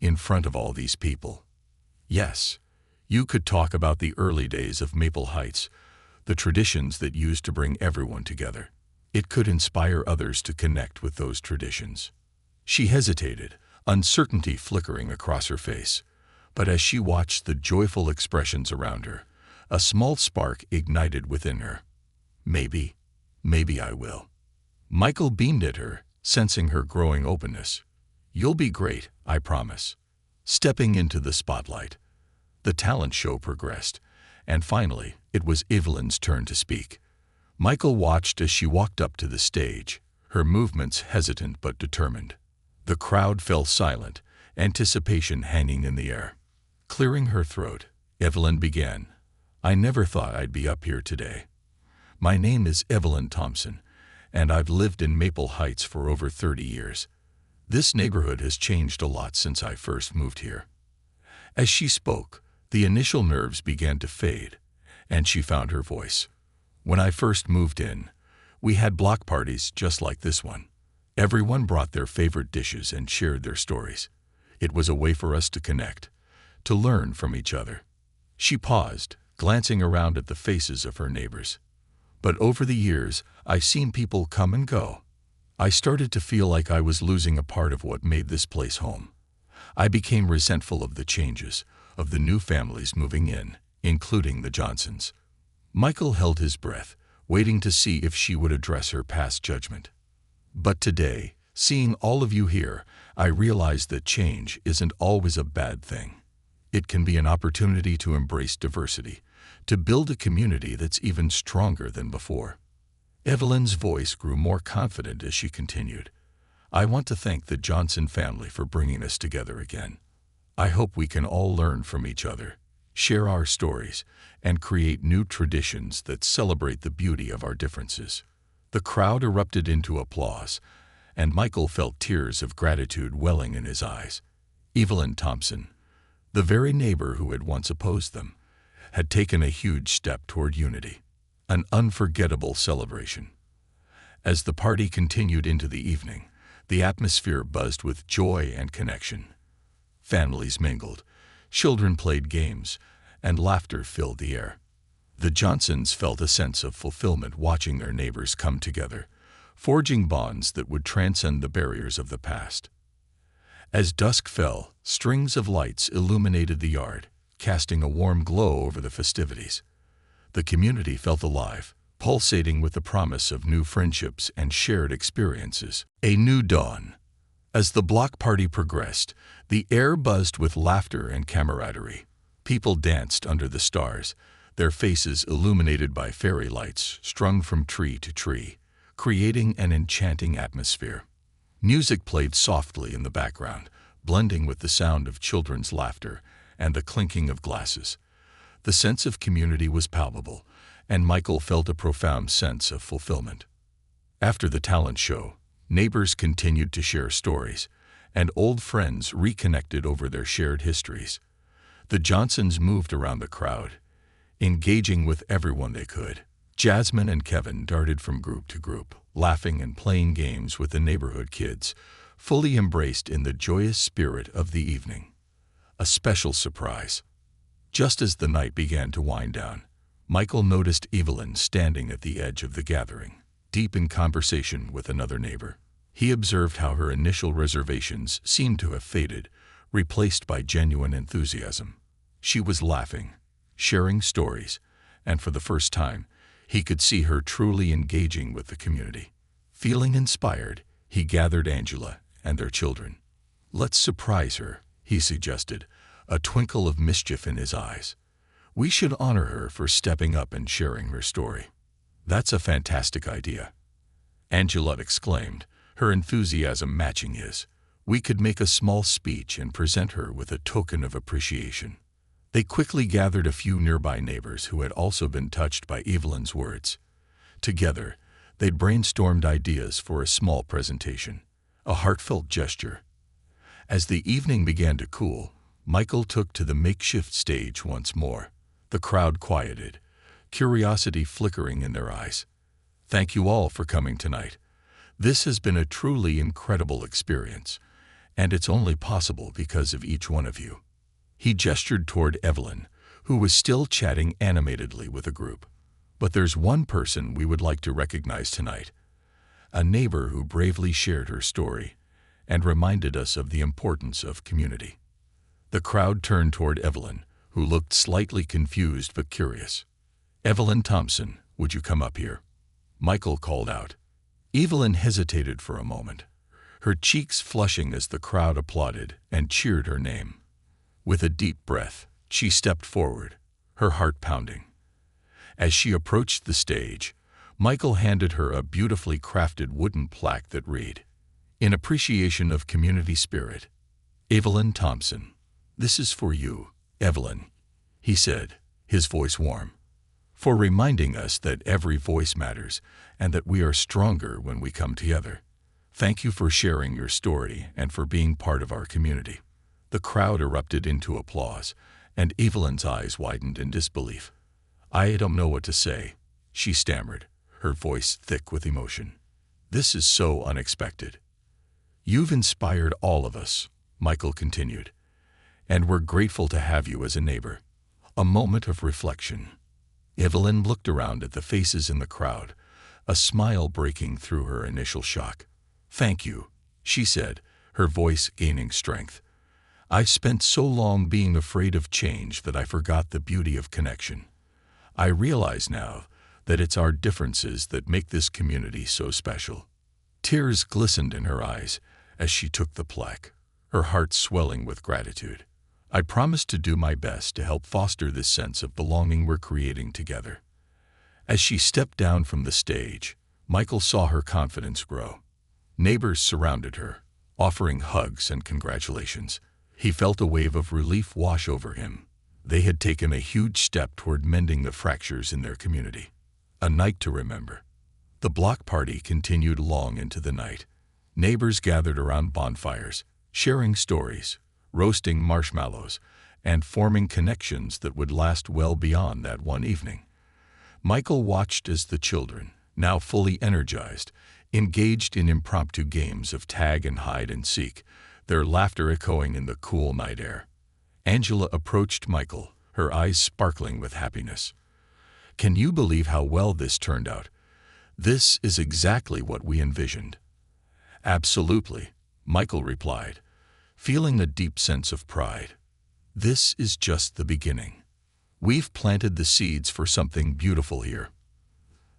In front of all these people?" "Yes. You could talk about the early days of Maple Heights, the traditions that used to bring everyone together. It could inspire others to connect with those traditions." She hesitated, uncertainty flickering across her face. But as she watched the joyful expressions around her, a small spark ignited within her. Maybe I will." Michael beamed at her, sensing her growing openness. "You'll be great, I promise." Stepping into the spotlight, the talent show progressed, and finally, it was Evelyn's turn to speak. Michael watched as she walked up to the stage, her movements hesitant but determined. The crowd fell silent, anticipation hanging in the air. Clearing her throat, Evelyn began. "I never thought I'd be up here today. My name is Evelyn Thompson, and I've lived in Maple Heights for over 30 years. This neighborhood has changed a lot since I first moved here." As she spoke, the initial nerves began to fade, and she found her voice. "When I first moved in, we had block parties just like this one. Everyone brought their favorite dishes and shared their stories. It was a way for us to connect, to learn from each other." She paused, glancing around at the faces of her neighbors. "But over the years, I've seen people come and go. I started to feel like I was losing a part of what made this place home. I became resentful of the changes, of the new families moving in, including the Johnsons." Michael held his breath, waiting to see if she would address her past judgment. "But today, seeing all of you here, I realize that change isn't always a bad thing. It can be an opportunity to embrace diversity, to build a community that's even stronger than before." Evelyn's voice grew more confident as she continued. "I want to thank the Johnson family for bringing us together again. I hope we can all learn from each other, share our stories, and create new traditions that celebrate the beauty of our differences. The crowd erupted into applause, and Michael felt tears of gratitude welling in his eyes. Evelyn Thompson, the very neighbor who had once opposed them, had taken a huge step toward unity, an unforgettable celebration. As the party continued into the evening, the atmosphere buzzed with joy and connection. Families mingled, children played games, and laughter filled the air. The Johnsons felt a sense of fulfillment watching their neighbors come together, forging bonds that would transcend the barriers of the past. As dusk fell, strings of lights illuminated the yard, casting a warm glow over the festivities. The community felt alive, pulsating with the promise of new friendships and shared experiences. A new dawn. As the block party progressed, the air buzzed with laughter and camaraderie. People danced under the stars, their faces illuminated by fairy lights strung from tree to tree, creating an enchanting atmosphere. Music played softly in the background, blending with the sound of children's laughter and the clinking of glasses. The sense of community was palpable, and Michael felt a profound sense of fulfillment. After the talent show, neighbors continued to share stories, and old friends reconnected over their shared histories. The Johnsons moved around the crowd, engaging with everyone they could. Jasmine and Kevin darted from group to group, laughing and playing games with the neighborhood kids, fully embraced in the joyous spirit of the evening. A special surprise. Just as the night began to wind down, Michael noticed Evelyn standing at the edge of the gathering, deep in conversation with another neighbor. He observed how her initial reservations seemed to have faded, replaced by genuine enthusiasm. She was laughing, sharing stories, and for the first time, he could see her truly engaging with the community. Feeling inspired, he gathered Angela and their children. "Let's surprise her," he suggested, a twinkle of mischief in his eyes. "We should honor her for stepping up and sharing her story." "That's a fantastic idea," Angela exclaimed, her enthusiasm matching his. "We could make a small speech and present her with a token of appreciation." They quickly gathered a few nearby neighbors who had also been touched by Evelyn's words. Together, they brainstormed ideas for a small presentation, a heartfelt gesture. As the evening began to cool, Michael took to the makeshift stage once more. The crowd quieted, curiosity flickering in their eyes. "Thank you all for coming tonight. This has been a truly incredible experience, and it's only possible because of each one of you." He gestured toward Evelyn, who was still chatting animatedly with a group. "But there's one person we would like to recognize tonight, a neighbor who bravely shared her story and reminded us of the importance of community." The crowd turned toward Evelyn, who looked slightly confused but curious. "Evelyn Thompson, would you come up here?" Michael called out. Evelyn hesitated for a moment, her cheeks flushing as the crowd applauded and cheered her name. With a deep breath, she stepped forward, her heart pounding. As she approached the stage, Michael handed her a beautifully crafted wooden plaque that read, "In appreciation of community spirit, Evelyn Thompson. This is for you, Evelyn," he said, his voice warm, "for reminding us that every voice matters and that we are stronger when we come together. Thank you for sharing your story and for being part of our community." The crowd erupted into applause, and Evelyn's eyes widened in disbelief. "I don't know what to say," she stammered, her voice thick with emotion. "This is so unexpected." "You've inspired all of us," Michael continued, "and we're grateful to have you as a neighbor." A moment of reflection. Evelyn looked around at the faces in the crowd, a smile breaking through her initial shock. "Thank you," she said, her voice gaining strength. "I've spent so long being afraid of change that I forgot the beauty of connection. I realize now that it's our differences that make this community so special." Tears glistened in her eyes as she took the plaque, her heart swelling with gratitude. "I promise to do my best to help foster this sense of belonging we're creating together." As she stepped down from the stage, Michael saw her confidence grow. Neighbors surrounded her, offering hugs and congratulations. He felt a wave of relief wash over him, They had taken a huge step toward mending the fractures in their community. A night to remember. The block party continued long into the night. Neighbors gathered around bonfires, sharing stories, roasting marshmallows, and forming connections that would last well beyond that one evening. Michael watched as the children, now fully energized, engaged in impromptu games of tag and hide and seek, their laughter echoing in the cool night air. Angela approached Michael, her eyes sparkling with happiness. "Can you believe how well this turned out? This is exactly what we envisioned." "Absolutely," Michael replied, feeling a deep sense of pride. "This is just the beginning. We've planted the seeds for something beautiful here."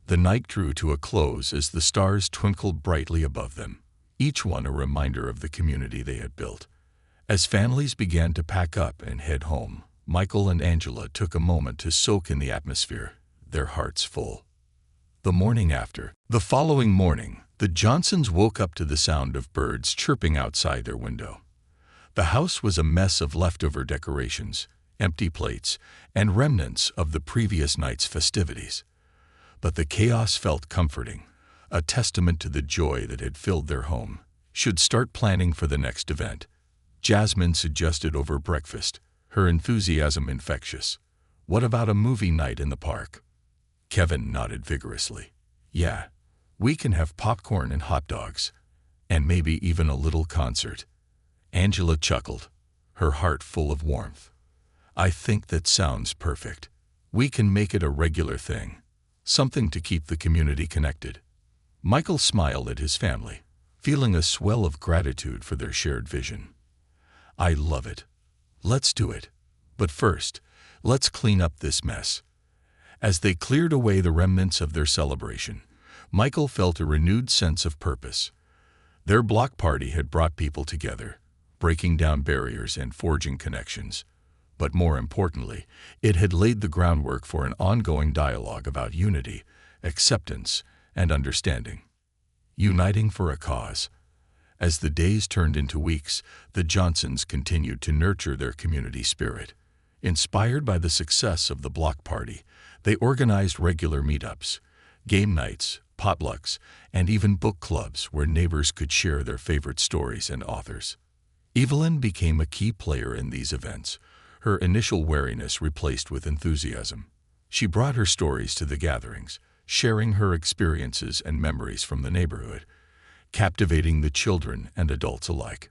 The night drew to a close as the stars twinkled brightly above them, each one a reminder of the community they had built. As families began to pack up and head home, Michael and Angela took a moment to soak in the atmosphere, their hearts full. The following morning, the Johnsons woke up to the sound of birds chirping outside their window. The house was a mess of leftover decorations, empty plates, and remnants of the previous night's festivities. But the chaos felt comforting, a testament to the joy that had filled their home. "Should start planning for the next event," Jasmine suggested over breakfast, her enthusiasm infectious. "What about a movie night in the park?" Kevin nodded vigorously. "Yeah, we can have popcorn and hot dogs, and maybe even a little concert." Angela chuckled, her heart full of warmth. "I think that sounds perfect. We can make it a regular thing, something to keep the community connected." Michael smiled at his family, feeling a swell of gratitude for their shared vision. "I love it. Let's do it. But first, let's clean up this mess." As they cleared away the remnants of their celebration, Michael felt a renewed sense of purpose. Their block party had brought people together, breaking down barriers and forging connections. But more importantly, it had laid the groundwork for an ongoing dialogue about unity, acceptance, and understanding. Uniting for a cause. As the days turned into weeks, the Johnsons continued to nurture their community spirit. Inspired by the success of the block party, they organized regular meetups, game nights, potlucks, and even book clubs where neighbors could share their favorite stories and authors. Evelyn became a key player in these events, her initial wariness replaced with enthusiasm. She brought her stories to the gatherings, sharing her experiences and memories from the neighborhood, captivating the children and adults alike.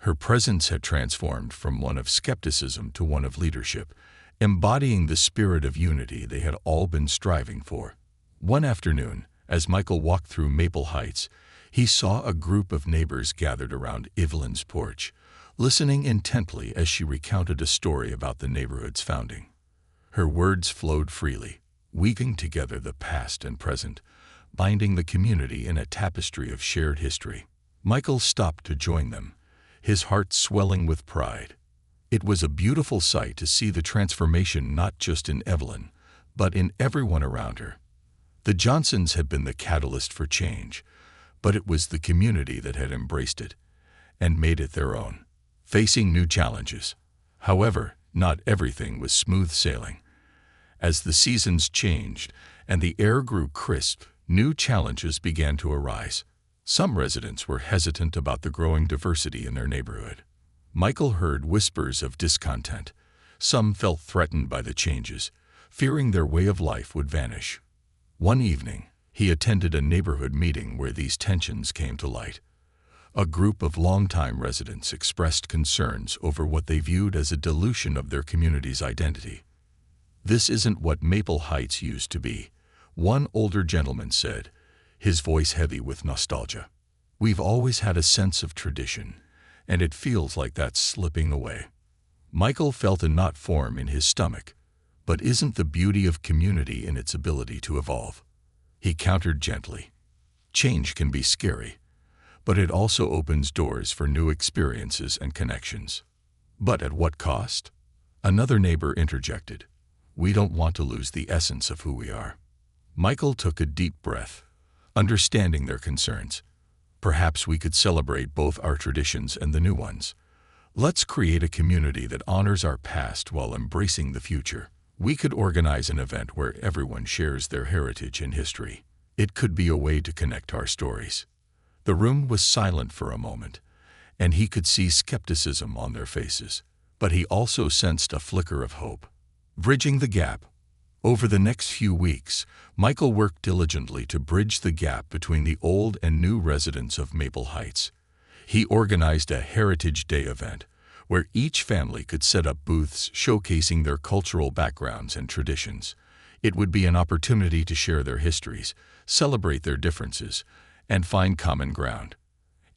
Her presence had transformed from one of skepticism to one of leadership, embodying the spirit of unity they had all been striving for. One afternoon, as Michael walked through Maple Heights, he saw a group of neighbors gathered around Evelyn's porch, listening intently as she recounted a story about the neighborhood's founding. Her words flowed freely, weaving together the past and present, binding the community in a tapestry of shared history. Michael stopped to join them, his heart swelling with pride. It was a beautiful sight to see the transformation not just in Evelyn, but in everyone around her. The Johnsons had been the catalyst for change, but it was the community that had embraced it and made it their own, facing new challenges. However, not everything was smooth sailing. As the seasons changed and the air grew crisp, new challenges began to arise. Some residents were hesitant about the growing diversity in their neighborhood. Michael heard whispers of discontent. Some felt threatened by the changes, fearing their way of life would vanish. One evening, he attended a neighborhood meeting where these tensions came to light. A group of longtime residents expressed concerns over what they viewed as a dilution of their community's identity. "This isn't what Maple Heights used to be," one older gentleman said, his voice heavy with nostalgia. "We've always had a sense of tradition, and it feels like that's slipping away." Michael felt a knot form in his stomach. But isn't the beauty of community in its ability to evolve? He countered gently. Change can be scary, but it also opens doors for new experiences and connections. But at what cost? Another neighbor interjected. "We don't want to lose the essence of who we are." Michael took a deep breath, understanding their concerns. "Perhaps we could celebrate both our traditions and the new ones. Let's create a community that honors our past while embracing the future. We could organize an event where everyone shares their heritage and history. It could be a way to connect our stories. The room was silent for a moment, and he could see skepticism on their faces. But he also sensed a flicker of hope. Bridging the gap. Over the next few weeks, Michael worked diligently to bridge the gap between the old and new residents of Maple Heights. He organized a Heritage Day event, where each family could set up booths showcasing their cultural backgrounds and traditions. It would be an opportunity to share their histories, celebrate their differences, and find common ground.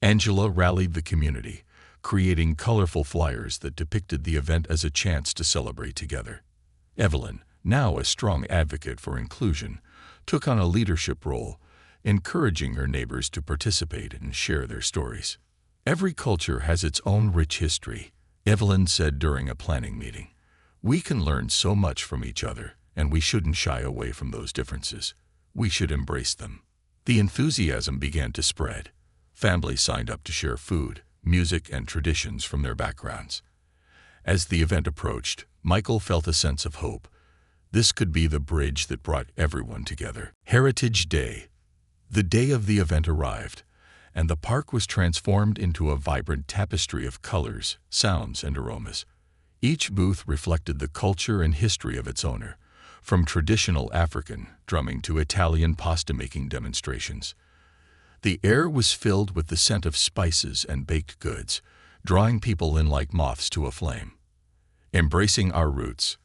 Angela rallied the community, creating colorful flyers that depicted the event as a chance to celebrate together. Evelyn, now a strong advocate for inclusion, took on a leadership role, encouraging her neighbors to participate and share their stories. Every culture has its own rich history, Evelyn said during a planning meeting. We can learn so much from each other, and we shouldn't shy away from those differences. We should embrace them. The enthusiasm began to spread. Families signed up to share food, music, and traditions from their backgrounds. As the event approached, Michael felt a sense of hope. This could be the bridge that brought everyone together. Heritage Day. The day of the event arrived, and the park was transformed into a vibrant tapestry of colors, sounds, and aromas. Each booth reflected the culture and history of its owner, from traditional African drumming to Italian pasta-making demonstrations. The air was filled with the scent of spices and baked goods, drawing people in like moths to a flame. Embracing our roots.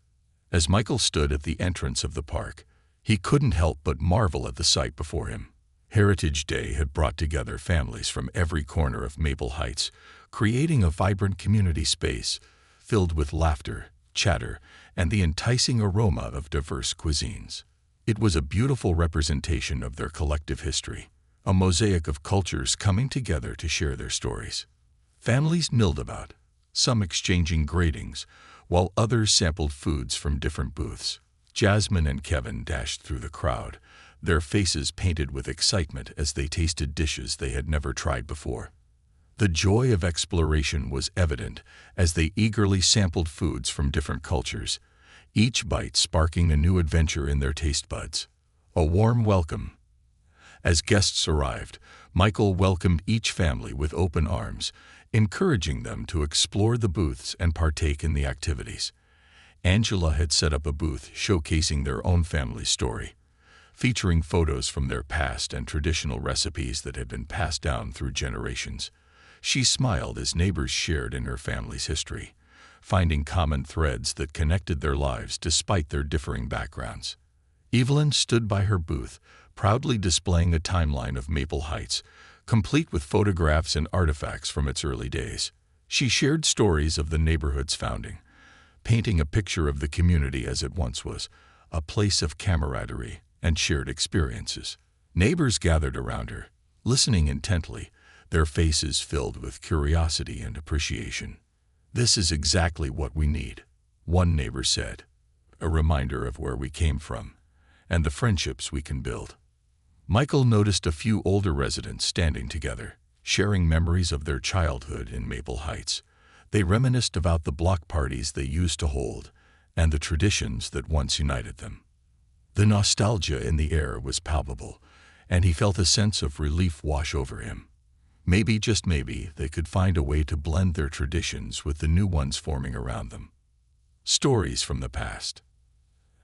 As Michael stood at the entrance of the park, he couldn't help but marvel at the sight before him. Heritage Day had brought together families from every corner of Maple Heights, creating a vibrant community space filled with laughter, chatter, and the enticing aroma of diverse cuisines. It was a beautiful representation of their collective history, a mosaic of cultures coming together to share their stories. Families milled about, some exchanging greetings, while others sampled foods from different booths. Jasmine and Kevin dashed through the crowd, their faces painted with excitement as they tasted dishes they had never tried before. The joy of exploration was evident as they eagerly sampled foods from different cultures, each bite sparking a new adventure in their taste buds. A warm welcome. As guests arrived, Michael welcomed each family with open arms, encouraging them to explore the booths and partake in the activities. Angela had set up a booth showcasing their own family story, featuring photos from their past and traditional recipes that had been passed down through generations. She smiled as neighbors shared in her family's history, finding common threads that connected their lives despite their differing backgrounds. Evelyn stood by her booth, proudly displaying a timeline of Maple Heights, complete with photographs and artifacts from its early days. She shared stories of the neighborhood's founding, painting a picture of the community as it once was, a place of camaraderie and shared experiences. Neighbors gathered around her, listening intently, their faces filled with curiosity and appreciation. "This is exactly what we need," one neighbor said, a reminder of where we came from and the friendships we can build. Michael noticed a few older residents standing together, sharing memories of their childhood in Maple Heights. They reminisced about the block parties they used to hold and the traditions that once united them. The nostalgia in the air was palpable, and he felt a sense of relief wash over him. Maybe, just maybe, they could find a way to blend their traditions with the new ones forming around them. Stories from the past.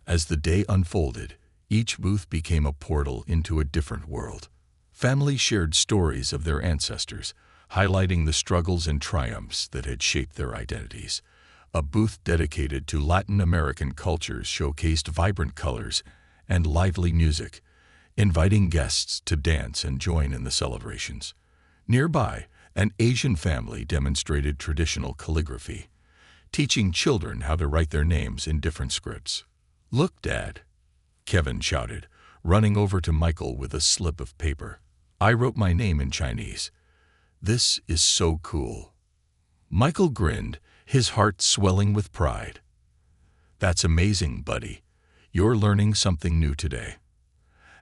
As the day unfolded, each booth became a portal into a different world. Families shared stories of their ancestors, highlighting the struggles and triumphs that had shaped their identities. A booth dedicated to Latin American cultures showcased vibrant colors and lively music, inviting guests to dance and join in the celebrations. Nearby, an Asian family demonstrated traditional calligraphy, teaching children how to write their names in different scripts. "Look, Dad," Kevin shouted, running over to Michael with a slip of paper. "I wrote my name in Chinese. This is so cool." Michael grinned, his heart swelling with pride. "That's amazing, buddy. You're learning something new today."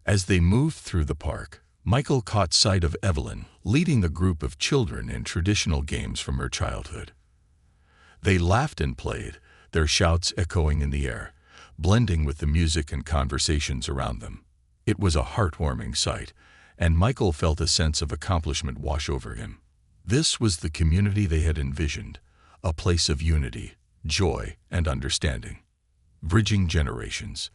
As they moved through the park, Michael caught sight of Evelyn leading a group of children in traditional games from her childhood. They laughed and played, their shouts echoing in the air, blending with the music and conversations around them. It was a heartwarming sight, and Michael felt a sense of accomplishment wash over him. This was the community they had envisioned, a place of unity, joy, and understanding. Bridging generations.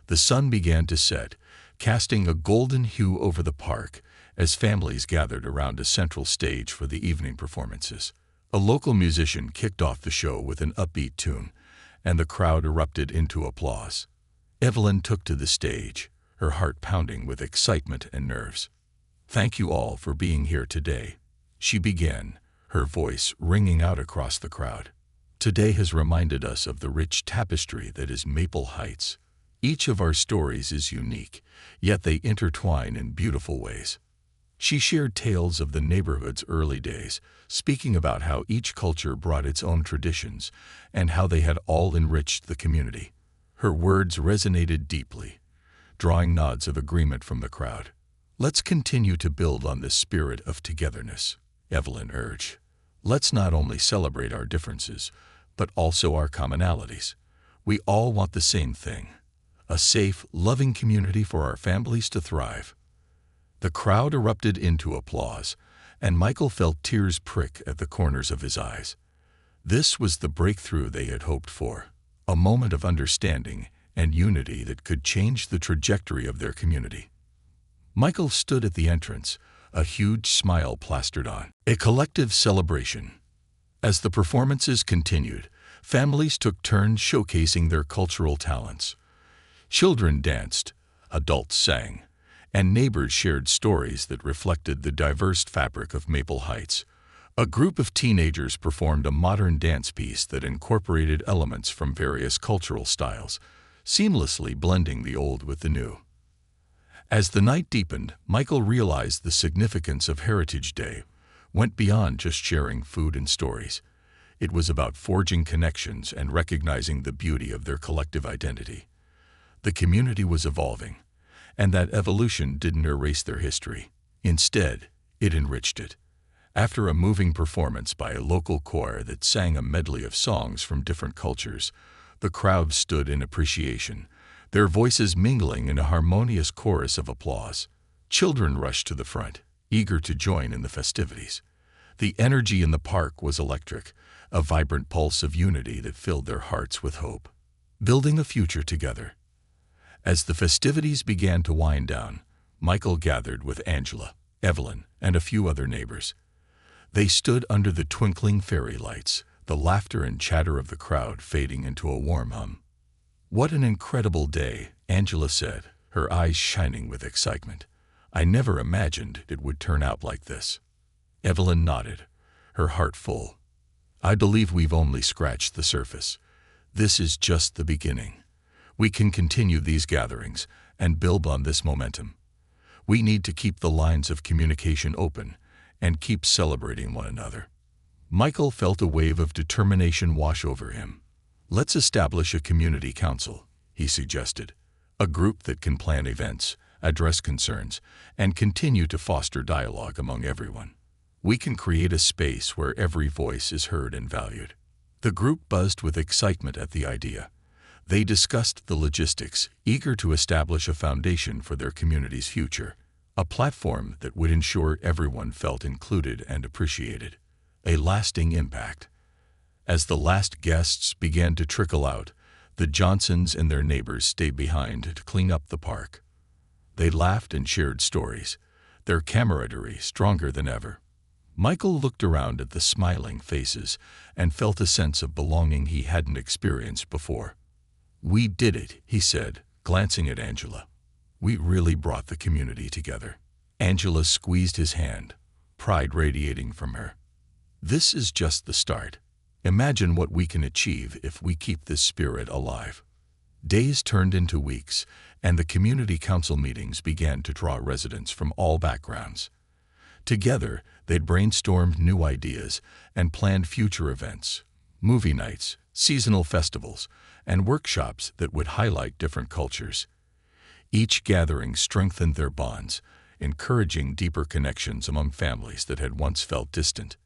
The sun began to set, casting a golden hue over the park as families gathered around a central stage for the evening performances. A local musician kicked off the show with an upbeat tune, and the crowd erupted into applause. Evelyn took to the stage, her heart pounding with excitement and nerves. "Thank you all for being here today," she began, her voice ringing out across the crowd. "Today has reminded us of the rich tapestry that is Maple Heights. Each of our stories is unique, yet they intertwine in beautiful ways." She shared tales of the neighborhood's early days, speaking about how each culture brought its own traditions and how they had all enriched the community. Her words resonated deeply, drawing nods of agreement from the crowd. "Let's continue to build on this spirit of togetherness," Evelyn urged. "Let's not only celebrate our differences, but also our commonalities. We all want the same thing: a safe, loving community for our families to thrive." The crowd erupted into applause, and Michael felt tears prick at the corners of his eyes. This was the breakthrough they had hoped for, a moment of understanding and unity that could change the trajectory of their community. Michael stood at the entrance, a huge smile plastered on. A collective celebration. As the performances continued, families took turns showcasing their cultural talents. Children danced, adults sang, and neighbors shared stories that reflected the diverse fabric of Maple Heights. A group of teenagers performed a modern dance piece that incorporated elements from various cultural styles, seamlessly blending the old with the new. As the night deepened, Michael realized the significance of Heritage Day went beyond just sharing food and stories. It was about forging connections and recognizing the beauty of their collective identity. The community was evolving, and that evolution didn't erase their history. Instead, it enriched it. After a moving performance by a local choir that sang a medley of songs from different cultures, the crowd stood in appreciation, their voices mingling in a harmonious chorus of applause. Children rushed to the front, eager to join in the festivities. The energy in the park was electric, a vibrant pulse of unity that filled their hearts with hope. Building a future together. As the festivities began to wind down, Michael gathered with Angela, Evelyn, and a few other neighbors. They stood under the twinkling fairy lights, the laughter and chatter of the crowd fading into a warm hum. "What an incredible day," Angela said, her eyes shining with excitement. "I never imagined it would turn out like this." Evelyn nodded, her heart full. "I believe we've only scratched the surface. This is just the beginning. We can continue these gatherings and build on this momentum. We need to keep the lines of communication open and keep celebrating one another." Michael felt a wave of determination wash over him. "Let's establish a community council," he suggested, "a group that can plan events, address concerns, and continue to foster dialogue among everyone. We can create a space where every voice is heard and valued." The group buzzed with excitement at the idea. They discussed the logistics, eager to establish a foundation for their community's future, a platform that would ensure everyone felt included and appreciated. A lasting impact. As the last guests began to trickle out, the Johnsons and their neighbors stayed behind to clean up the park. They laughed and shared stories, their camaraderie stronger than ever. Michael looked around at the smiling faces and felt a sense of belonging he hadn't experienced before. "We did it," he said, glancing at Angela. "We really brought the community together." Angela squeezed his hand, pride radiating from her. "This is just the start. Imagine what we can achieve if we keep this spirit alive." Days turned into weeks, and the community council meetings began to draw residents from all backgrounds. Together, they'd brainstormed new ideas and planned future events, movie nights, seasonal festivals, and workshops that would highlight different cultures. Each gathering strengthened their bonds, encouraging deeper connections among families that had once felt distant.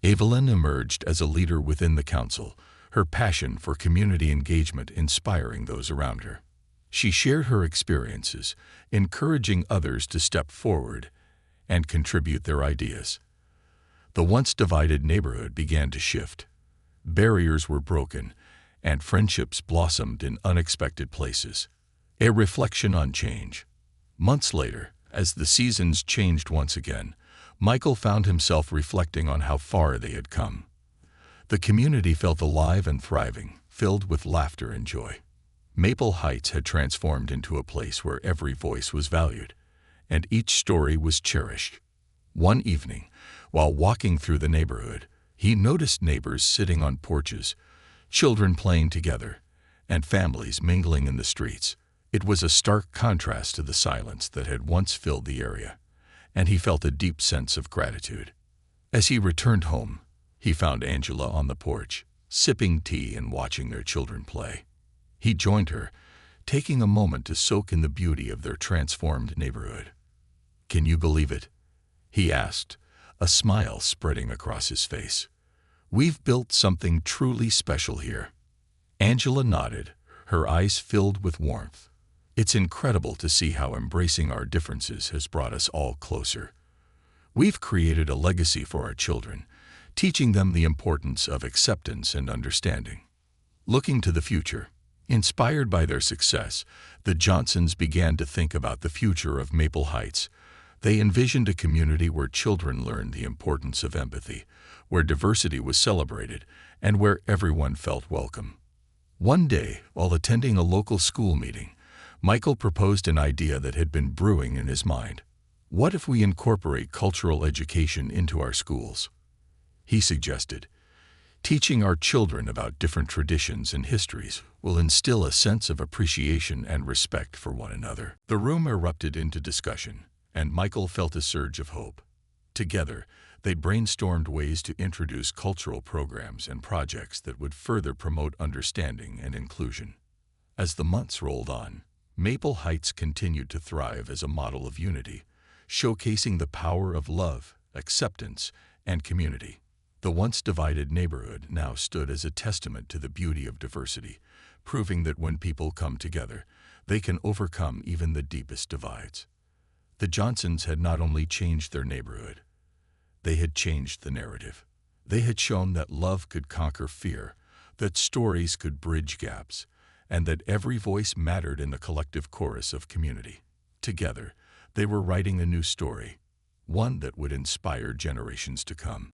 Evelyn emerged as a leader within the council, her passion for community engagement inspiring those around her. She shared her experiences, encouraging others to step forward and contribute their ideas. The once divided neighborhood began to shift. Barriers were broken, and friendships blossomed in unexpected places. A reflection on change. Months later, as the seasons changed once again, Michael found himself reflecting on how far they had come. The community felt alive and thriving, filled with laughter and joy. Maple Heights had transformed into a place where every voice was valued, and each story was cherished. One evening, while walking through the neighborhood, he noticed neighbors sitting on porches, children playing together, and families mingling in the streets. It was a stark contrast to the silence that had once filled the area, and he felt a deep sense of gratitude. As he returned home, he found Angela on the porch, sipping tea and watching their children play. He joined her, taking a moment to soak in the beauty of their transformed neighborhood. "Can you believe it?" he asked, a smile spreading across his face. "We've built something truly special here." Angela nodded, her eyes filled with warmth. "It's incredible to see how embracing our differences has brought us all closer. We've created a legacy for our children, teaching them the importance of acceptance and understanding." Looking to the future, inspired by their success, the Johnsons began to think about the future of Maple Heights. They envisioned a community where children learned the importance of empathy, where diversity was celebrated, and where everyone felt welcome. One day, while attending a local school meeting, Michael proposed an idea that had been brewing in his mind. "What if we incorporate cultural education into our schools?" he suggested. "Teaching our children about different traditions and histories will instill a sense of appreciation and respect for one another." The room erupted into discussion, and Michael felt a surge of hope. Together, they brainstormed ways to introduce cultural programs and projects that would further promote understanding and inclusion. As the months rolled on, Maple Heights continued to thrive as a model of unity, showcasing the power of love, acceptance, and community. The once divided neighborhood now stood as a testament to the beauty of diversity, proving that when people come together, they can overcome even the deepest divides. The Johnsons had not only changed their neighborhood, they had changed the narrative. They had shown that love could conquer fear, that stories could bridge gaps, and that every voice mattered in the collective chorus of community. Together, they were writing a new story, one that would inspire generations to come.